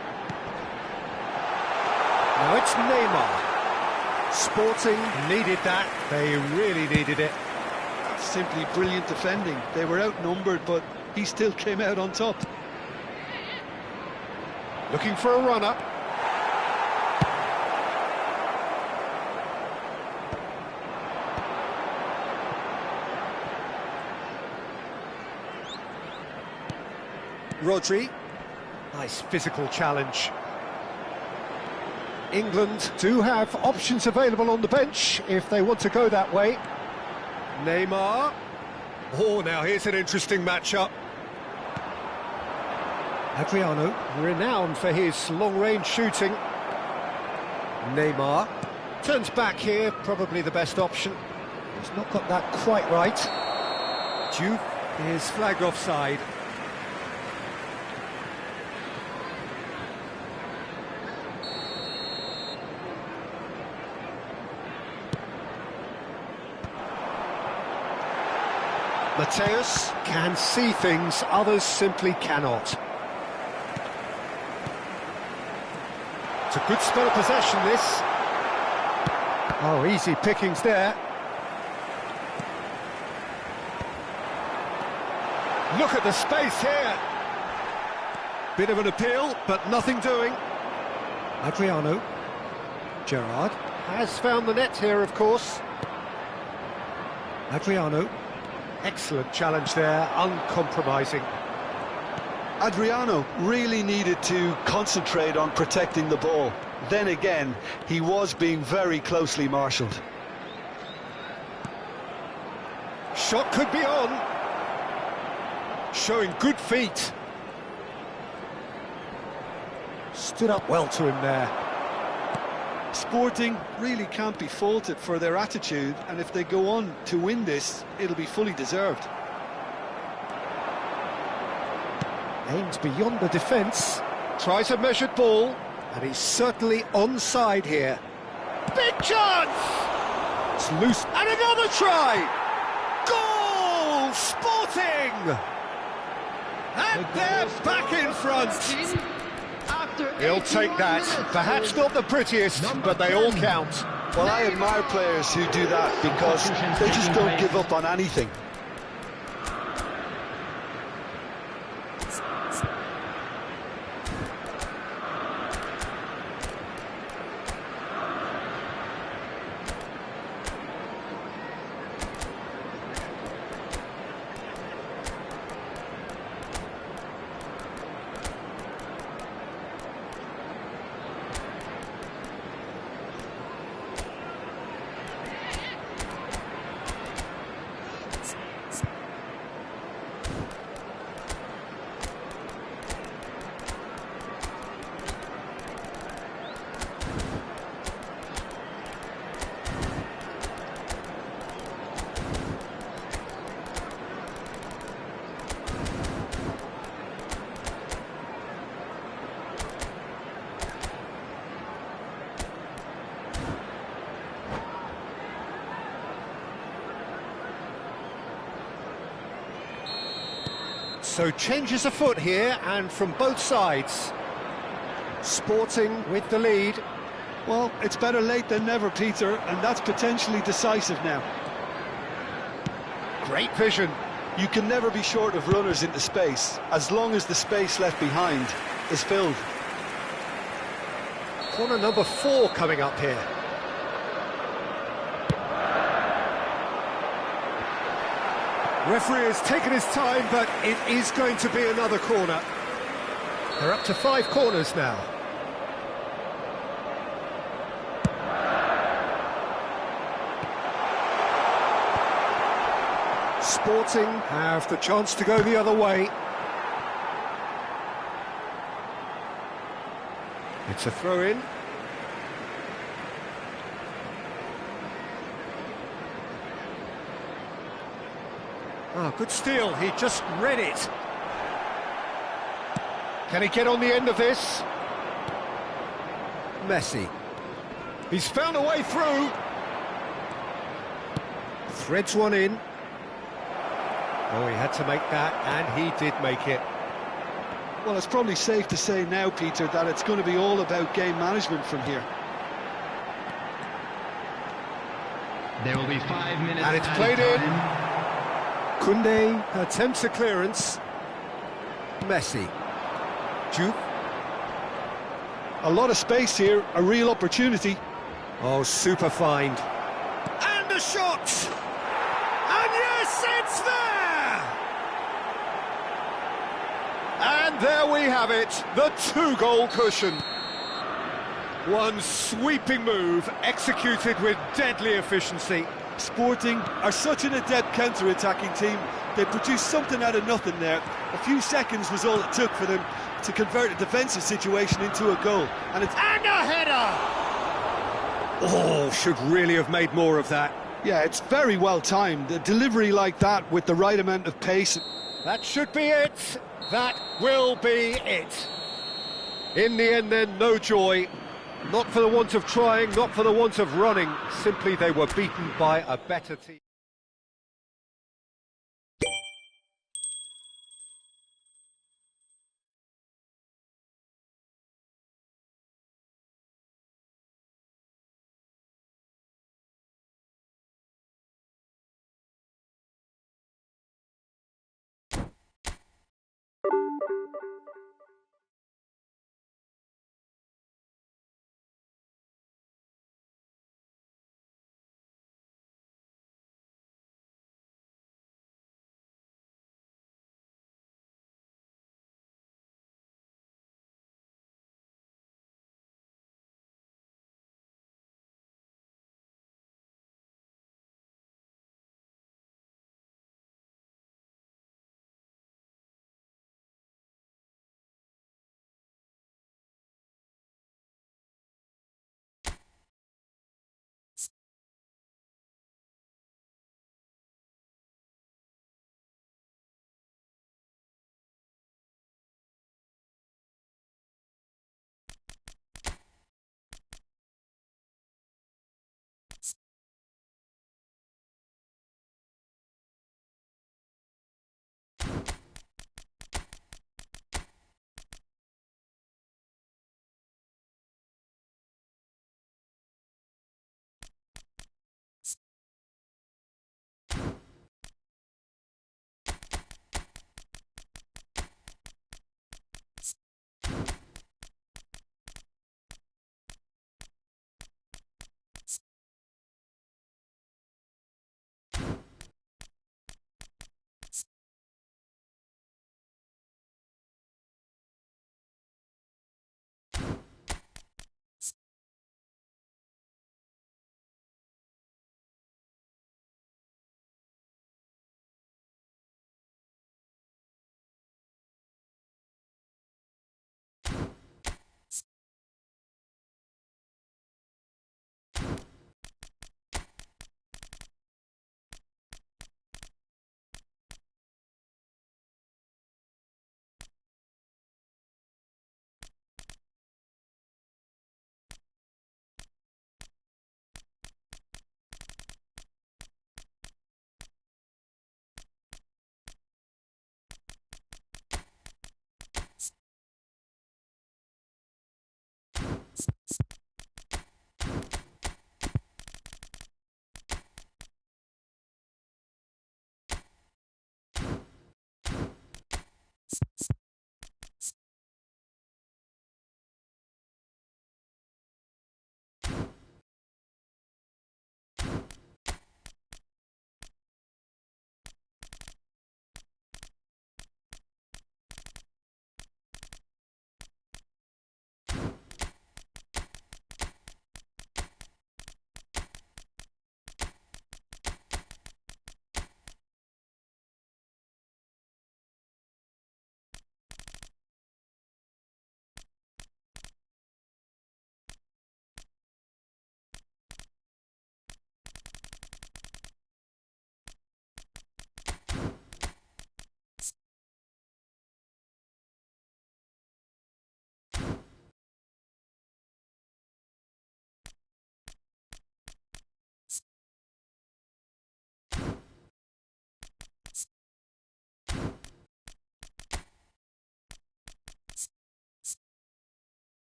Now it's Neymar. Sporting needed that, they really needed it. Simply brilliant defending. They were outnumbered, but he still came out on top. Looking for a runner. Rodri, nice physical challenge. England do have options available on the bench if they want to go that way. Neymar. Oh, now here's an interesting matchup. Adriano, renowned for his long-range shooting. Neymar turns back here, probably the best option. He's not got that quite right. Juve is flagged offside. Mateus can see things others simply cannot. It's a good spell of possession, this. Oh, easy pickings there. Look at the space here. Bit of an appeal, but nothing doing. Adriano. Gerrard has found the net here, of course. Adriano. Excellent challenge there, uncompromising. Adriano really needed to concentrate on protecting the ball. Then again, he was being very closely marshalled. Shot could be on. Showing good feet. Stood up well to him there. Sporting really can't be faulted for their attitude, and if they go on to win this, it'll be fully deserved. Aims beyond the defence, tries a measured ball, and he's certainly onside here. Big chance! It's loose, and another try! Goal! Sporting! And they're back in front! He'll take that. Perhaps not the prettiest, but they all count. Well, I admire players who do that because they just don't give up on anything. So changes afoot here, and from both sides. Sporting with the lead. Well, it's better late than never, Peter, and that's potentially decisive now. Great vision. You can never be short of runners into space, as long as the space left behind is filled. Corner number 4 coming up here. Referee has taken his time, but it is going to be another corner. They're up to 5 corners now. Sporting have the chance to go the other way. It's a throw-in. Ah, good steal, he just read it. Can he get on the end of this? Messi. He's found a way through. Threads one in. Oh, he had to make that, and he did make it. Well, it's probably safe to say now, Peter, that it's going to be all about game management from here. There will be 5 minutes. And it's played in. Koundé attempts a clearance. Messi. Juve. A lot of space here, a real opportunity. Oh, super find. And a shot! And yes, it's there! And there we have it, the 2-goal cushion. One sweeping move, executed with deadly efficiency. Sporting are such an adept counter-attacking team. They produced something out of nothing there. A few seconds was all it took for them to convert a defensive situation into a goal. And a header! Oh, should really have made more of that. Yeah, it's very well timed. A delivery like that with the right amount of pace. That should be it. That will be it. In the end then, no joy. Not for the want of trying, not for the want of running. Simply they were beaten by a better team.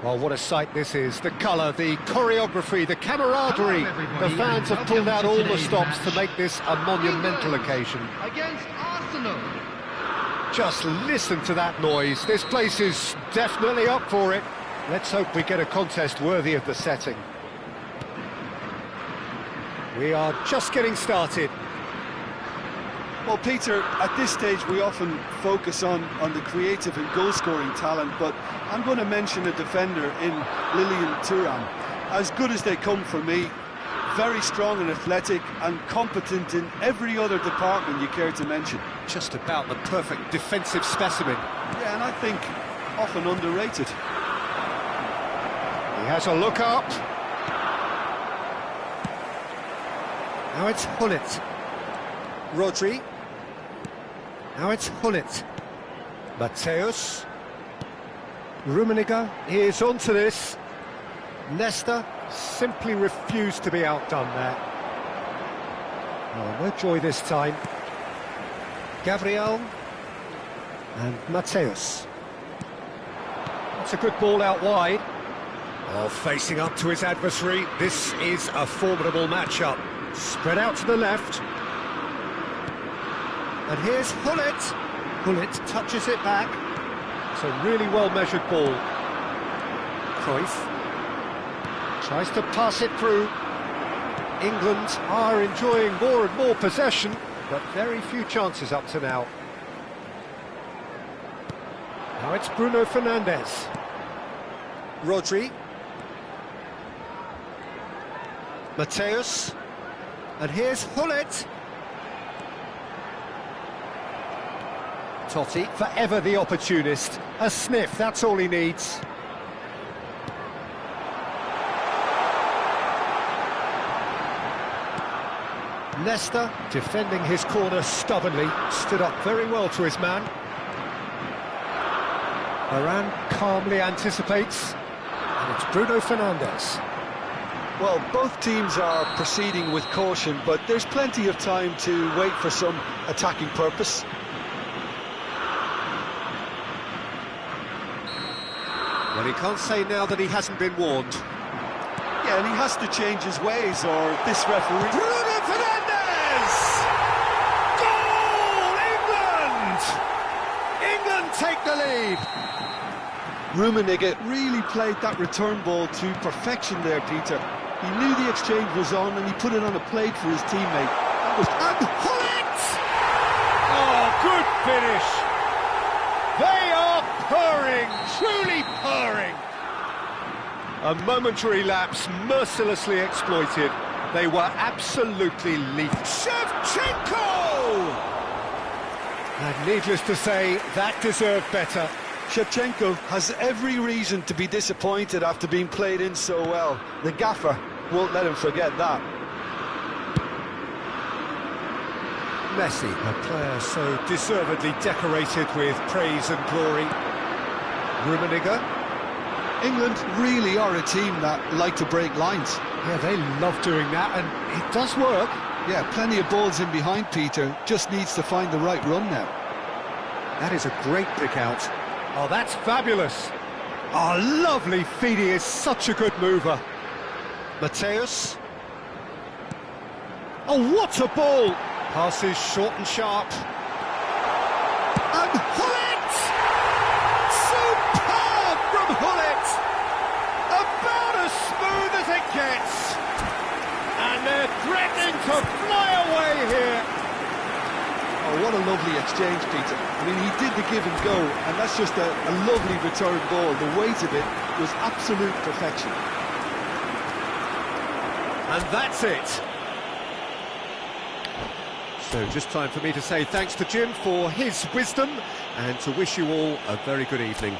Well, what a sight this is. The colour, the choreography, the camaraderie. The fans have pulled out all the stops to make this a monumental occasion. Against Arsenal. Just listen to that noise. This place is definitely up for it. Let's hope we get a contest worthy of the setting. We are just getting started. Well, Peter, at this stage we often focus on the creative and goal-scoring talent, but I'm going to mention a defender in Lilian Thuram. As good as they come for me, very strong and athletic and competent in every other department you care to mention. Just about the perfect defensive specimen. Yeah, and I think often underrated. He has a look up. Now it's Hullet. Rodri. Now it's Hullet. Mateus. Rummenigge is onto this. Nesta simply refused to be outdone there. Oh, no joy this time. Gabriel. And Mateus. That's a good ball out wide. Oh, facing up to his adversary. This is a formidable matchup. Spread out to the left. And here's Hullet. Hullet touches it back. It's a really well-measured ball. Cruyff tries to pass it through. England are enjoying more and more possession, but very few chances up to now. Now it's Bruno Fernandes. Rodri. Mateus. And here's Hullet. Totti, forever the opportunist. A sniff, that's all he needs. Nesta, defending his corner stubbornly, stood up very well to his man. Varane calmly anticipates, and it's Bruno Fernandes. Well, both teams are proceeding with caution, but there's plenty of time to wait for some attacking purpose. Well, he can't say now that he hasn't been warned. Yeah, and he has to change his ways, or this referee... Bruno Fernandes! Goal! England! England take the lead! Rummenigge really played that return ball to perfection there, Peter. He knew the exchange was on and he put it on a plate for his teammate. That was... And Hullet! Oh, good finish! They are purring, truly purring. A momentary lapse mercilessly exploited. They were absolutely leaped. Shevchenko! And needless to say, that deserved better. Shevchenko has every reason to be disappointed after being played in so well. The gaffer won't let him forget that. Messi, a player so deservedly decorated with praise and glory. Rummenigge. England really are a team that like to break lines. Yeah, they love doing that, and it does work. Yeah, plenty of balls in behind Peter, just needs to find the right run now. That is a great pick out. Oh, that's fabulous. Oh, lovely feed, he is such a good mover. Mateus. Oh, what a ball! Passes short and sharp. And Hullet! Superb from Hullet! About as smooth as it gets. And they're threatening to fly away here. Oh, what a lovely exchange, Peter. I mean, he did the give and go, and that's just a lovely return ball. The weight of it was absolute perfection. And that's it. So just time for me to say thanks to Jim for his wisdom and to wish you all a very good evening.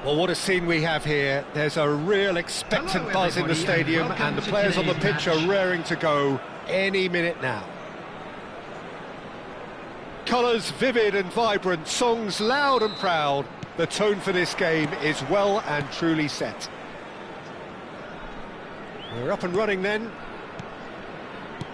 Well, what a scene we have here. There's a real expectant Hello, buzz in the everybody, stadium, and and the welcome to players on the today's pitch match. are raring to go any minute now. Colours vivid and vibrant, songs loud and proud. The tone for this game is well and truly set. We're up and running then.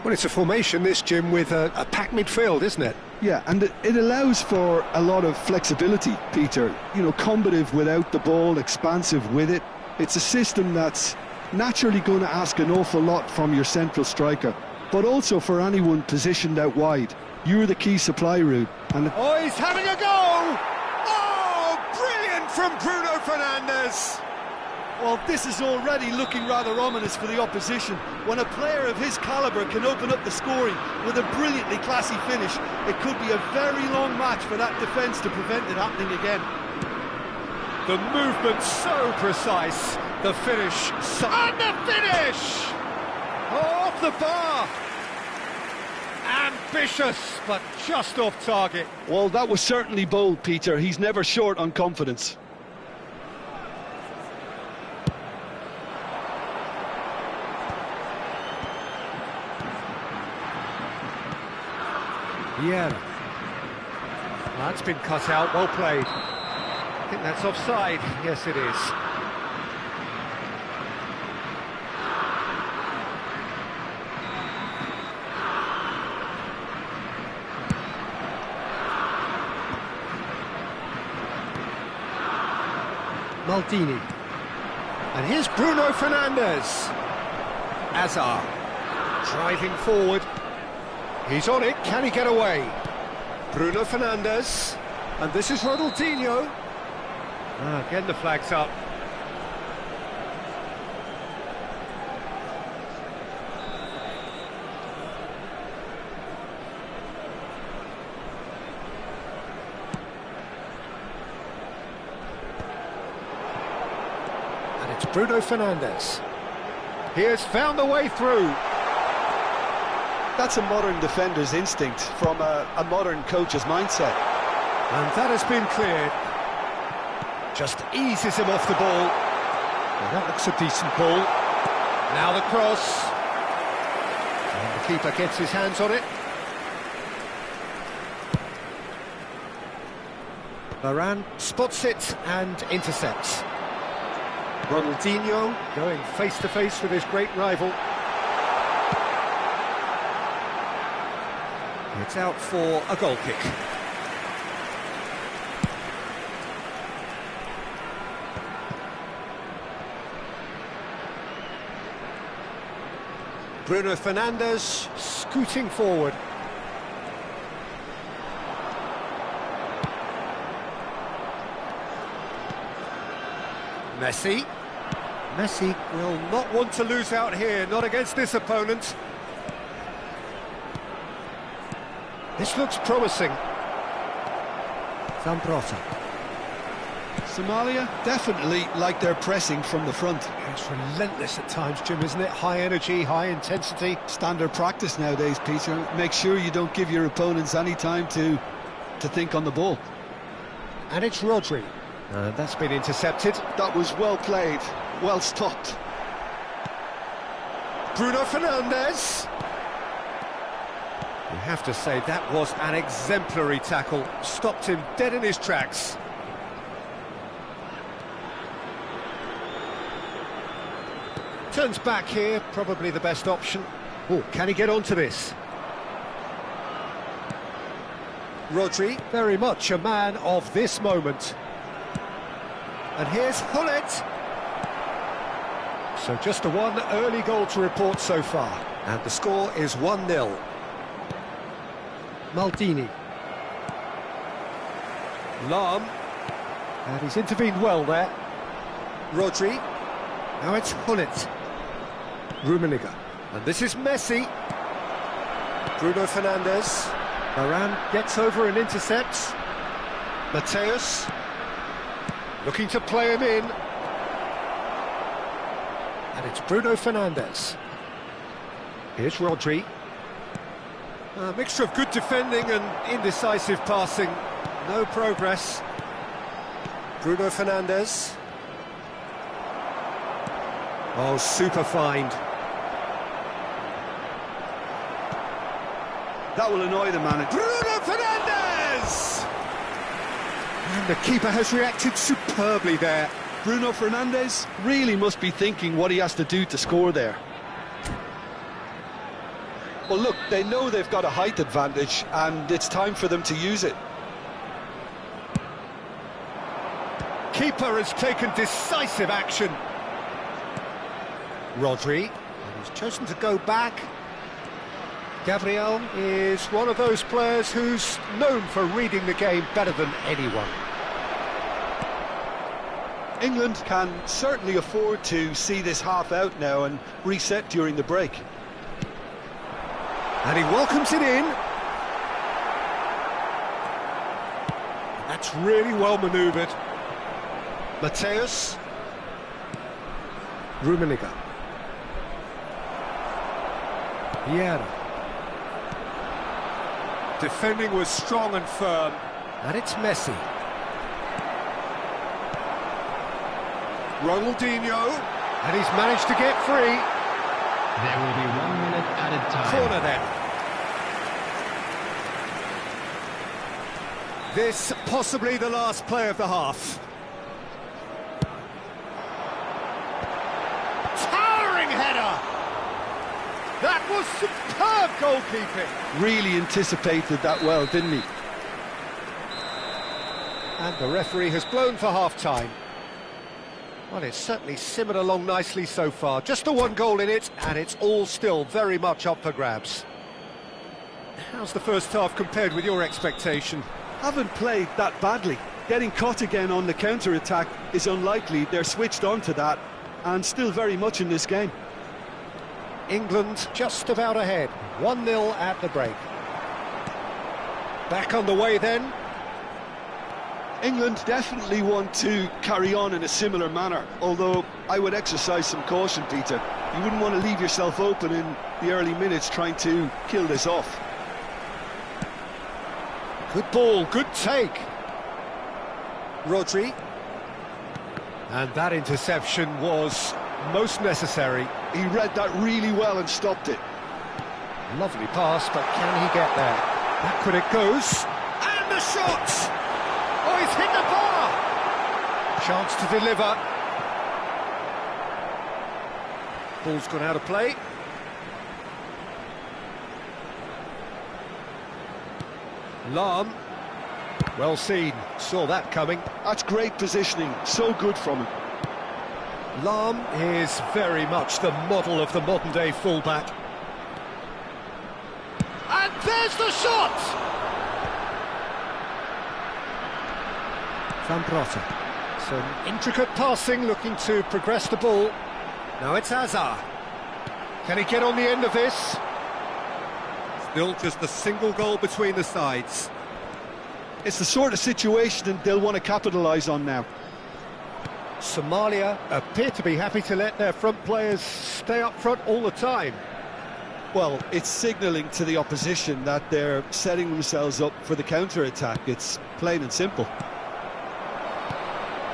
Well, it's a formation, this, Jim, with a packed midfield, isn't it? Yeah, and it allows for a lot of flexibility, Peter. You know, combative without the ball, expansive with it. It's a system that's naturally going to ask an awful lot from your central striker, but also for anyone positioned out wide. You're the key supply route. And Oh, he's having a go! Oh, brilliant from Bruno Fernandes! well, this is already looking rather ominous for the opposition. When a player of his calibre can open up the scoring with a brilliantly classy finish, it could be a very long match for that defence to prevent it happening again. The movement so precise, the finish so... And the finish! Off the bar! Ambitious, but just off target. Well, that was certainly bold, Peter. He's never short on confidence. Yeah. That's been cut out, well played. I think that's offside. Yes, it is. Maldini. And here's Bruno Fernandes. Azar. Driving forward. He's on it, can he get away? Bruno Fernandes, and this is Ronaldinho. Getting the flags up. And it's Bruno Fernandes. He has found the way through. That's a modern defender's instinct from a modern coach's mindset. And that has been cleared. Just eases him off the ball. Well, that looks a decent ball. Now the cross. And the keeper gets his hands on it. Varane spots it and intercepts. Ronaldinho going face-to-face with his great rival. It's out for a goal kick. Bruno Fernandes scooting forward. Messi. Messi will not want to lose out here, not against this opponent. This looks promising. Zambrotta. Somalia definitely like their pressing from the front. It's relentless at times, Jim, isn't it? High energy, high intensity. Standard practice nowadays, Peter. Make sure you don't give your opponents any time to think on the ball. And it's Rodri. That's been intercepted. That was well played, well stopped. Bruno Fernandes. You have to say that was an exemplary tackle. Stopped him dead in his tracks. Turns back here, probably the best option. Oh, can he get onto this? Rodri, very much a man of this moment. And here's Hullet. So just a one early goal to report so far. And the score is 1-0. Maldini. Lahm. And he's intervened well there. Rodri. Now it's Hullet. Rummenigge. And this is Messi. Bruno Fernandes. Varane gets over and intercepts. Mateus. Looking to play him in. And it's Bruno Fernandes. Here's Rodri. A mixture of good defending and indecisive passing. No progress. Bruno Fernandes. Oh, super find. That will annoy the manager. Bruno Fernandes! And the keeper has reacted superbly there. Bruno Fernandes really must be thinking what he has to do to score there. Well, look, they know they've got a height advantage, and it's time for them to use it. Keeper has taken decisive action. Rodri, and he's chosen to go back. Gabriel is one of those players who's known for reading the game better than anyone. England can certainly afford to see this half out now and reset during the break. And he welcomes it in. That's really well manoeuvred. Mateus. Rummenigge. Vieira. Defending was strong and firm. And it's Messi. Ronaldinho. And he's managed to get free. There will be 1 minute added time. Corner then. This possibly the last play of the half. Towering header! That was superb goalkeeping. Really anticipated that well, didn't he? And the referee has blown for half-time. Well, it's certainly simmered along nicely so far. Just the one goal in it, and it's all still very much up for grabs. How's the first half compared with your expectation? Haven't played that badly. Getting caught again on the counter-attack is unlikely. They're switched on to that, and still very much in this game. England just about ahead. 1-0 at the break. Back on the way then. England definitely want to carry on in a similar manner, although I would exercise some caution, Peter. You wouldn't want to leave yourself open in the early minutes trying to kill this off. Good ball, good take. Rodri. And that interception was most necessary. He read that really well and stopped it. Lovely pass, but can he get there? Backward it goes. And the shot! Oh, he's hit the bar! Chance to deliver. Ball's gone out of play. Lahm. Well seen. Saw that coming. That's great positioning. So good from him. Lahm is very much the model of the modern-day fullback. And there's the shot! Van Brotta. Some intricate passing, looking to progress the ball. Now it's Hazard. Can he get on the end of this? Still just a single goal between the sides. It's the sort of situation they'll want to capitalise on now. Somalia appear to be happy to let their front players stay up front all the time. Well, it's signalling to the opposition that they're setting themselves up for the counter-attack. It's plain and simple.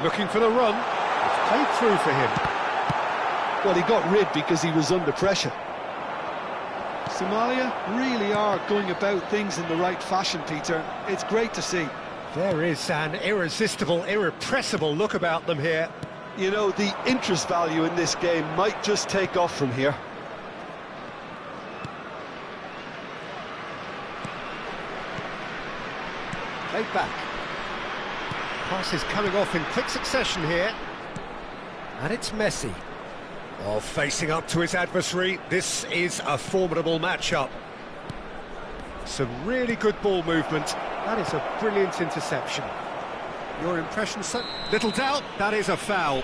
Looking for the run. It's played through for him. Well, he got rid because he was under pressure. Somalia really are going about things in the right fashion, Peter. It's great to see. There is an irresistible, irrepressible look about them here. You know, the interest value in this game might just take off from here. Played back. Passes coming off in quick succession here. And it's Messi. Oh, facing up to his adversary. This is a formidable matchup. Some really good ball movement. That is a brilliant interception. Your impression, sir? Little doubt, that is a foul.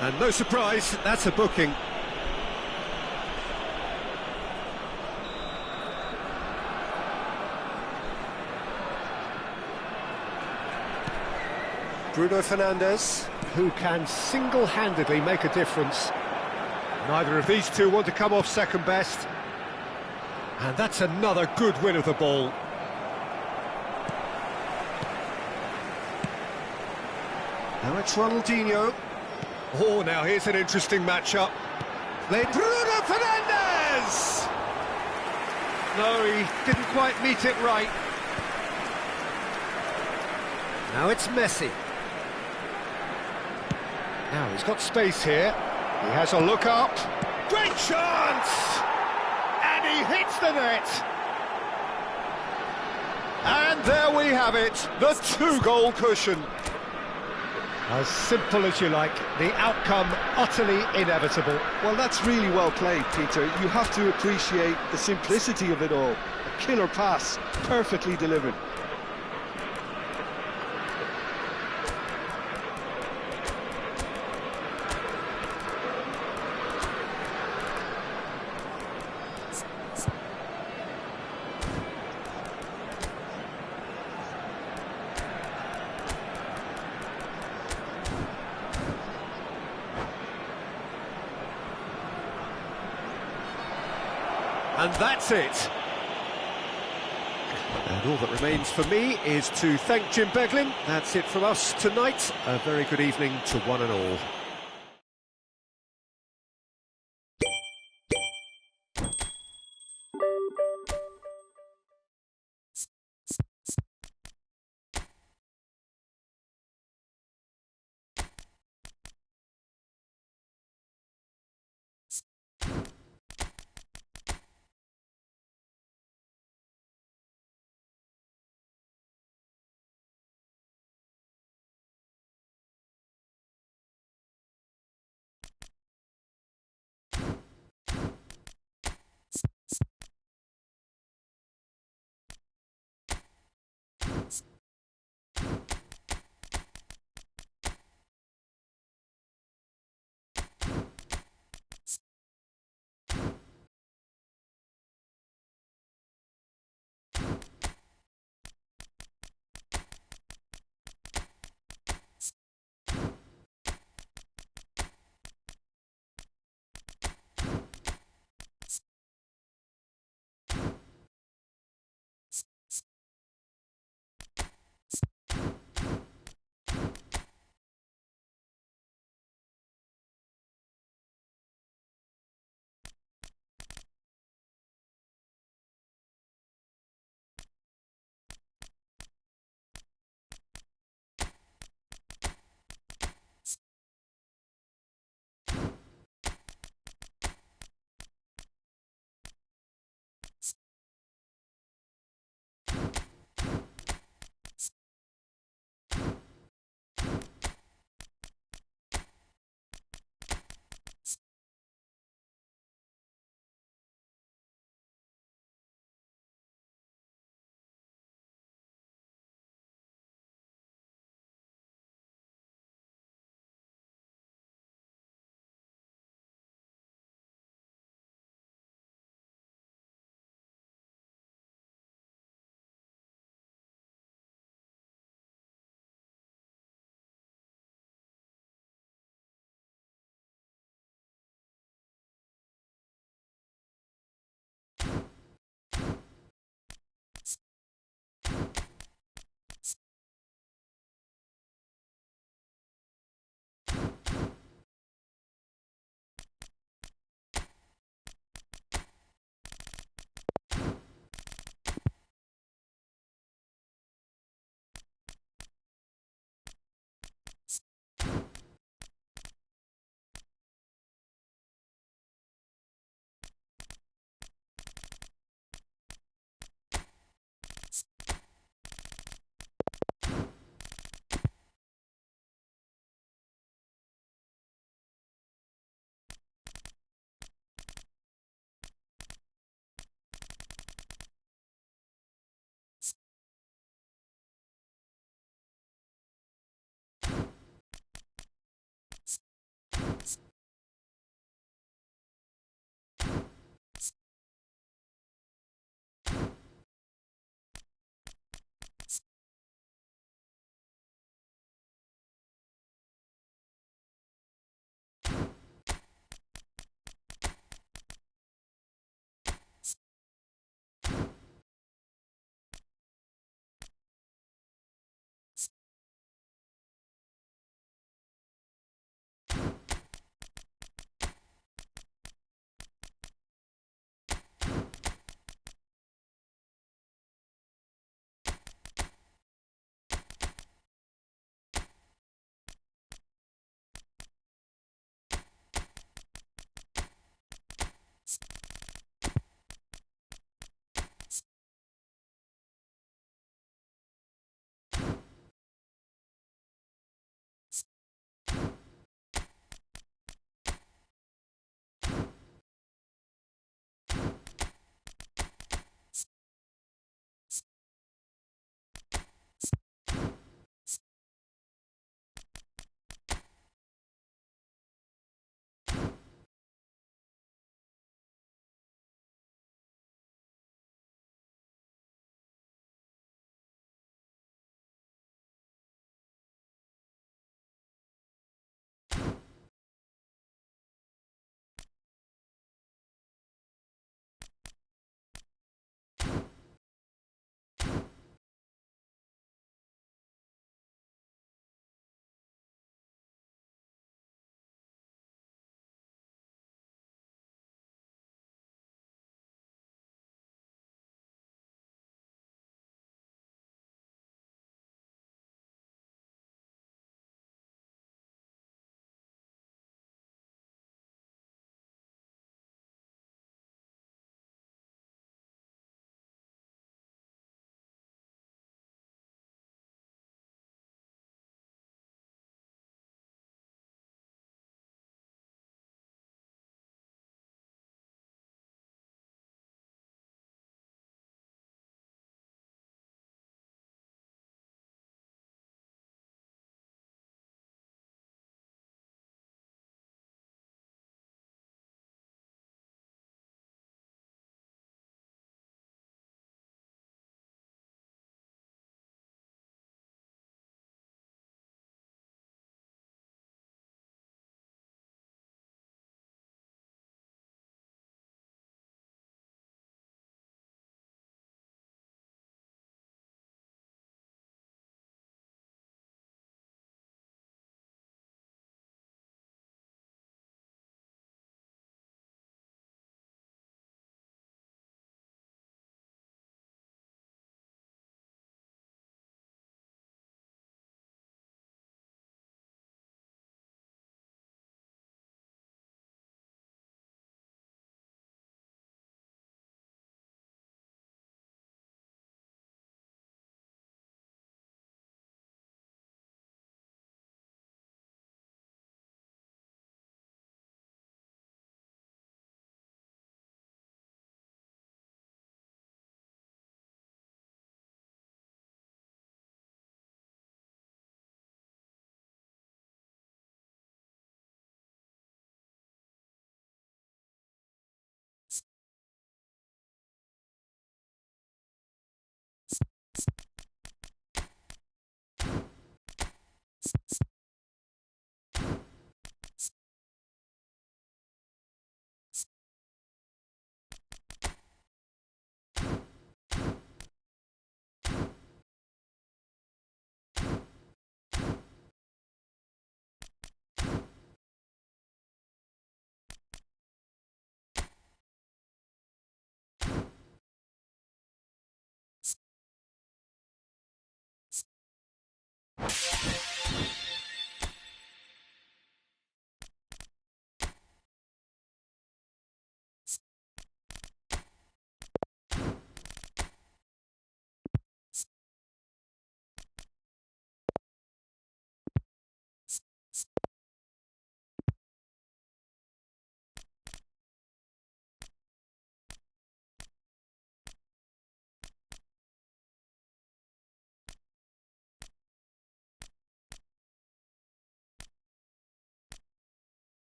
And no surprise, that's a booking. Bruno Fernandes, who can single-handedly make a difference. Neither of these two want to come off second best. And that's another good win of the ball. Now it's Ronaldinho. Oh, now here's an interesting matchup. Bruno Fernandes! No, he didn't quite meet it right. Now it's Messi. Now he's got space here. He has a look up. Great chance! And he hits the net. And there we have it, the two-goal cushion. As simple as you like, the outcome utterly inevitable. Well, that's really well played, Peter. You have to appreciate the simplicity of it all. A killer pass, perfectly delivered. And that's it. And all that remains for me is to thank Jim Beglin. That's it from us tonight. A very good evening to one and all.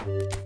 you.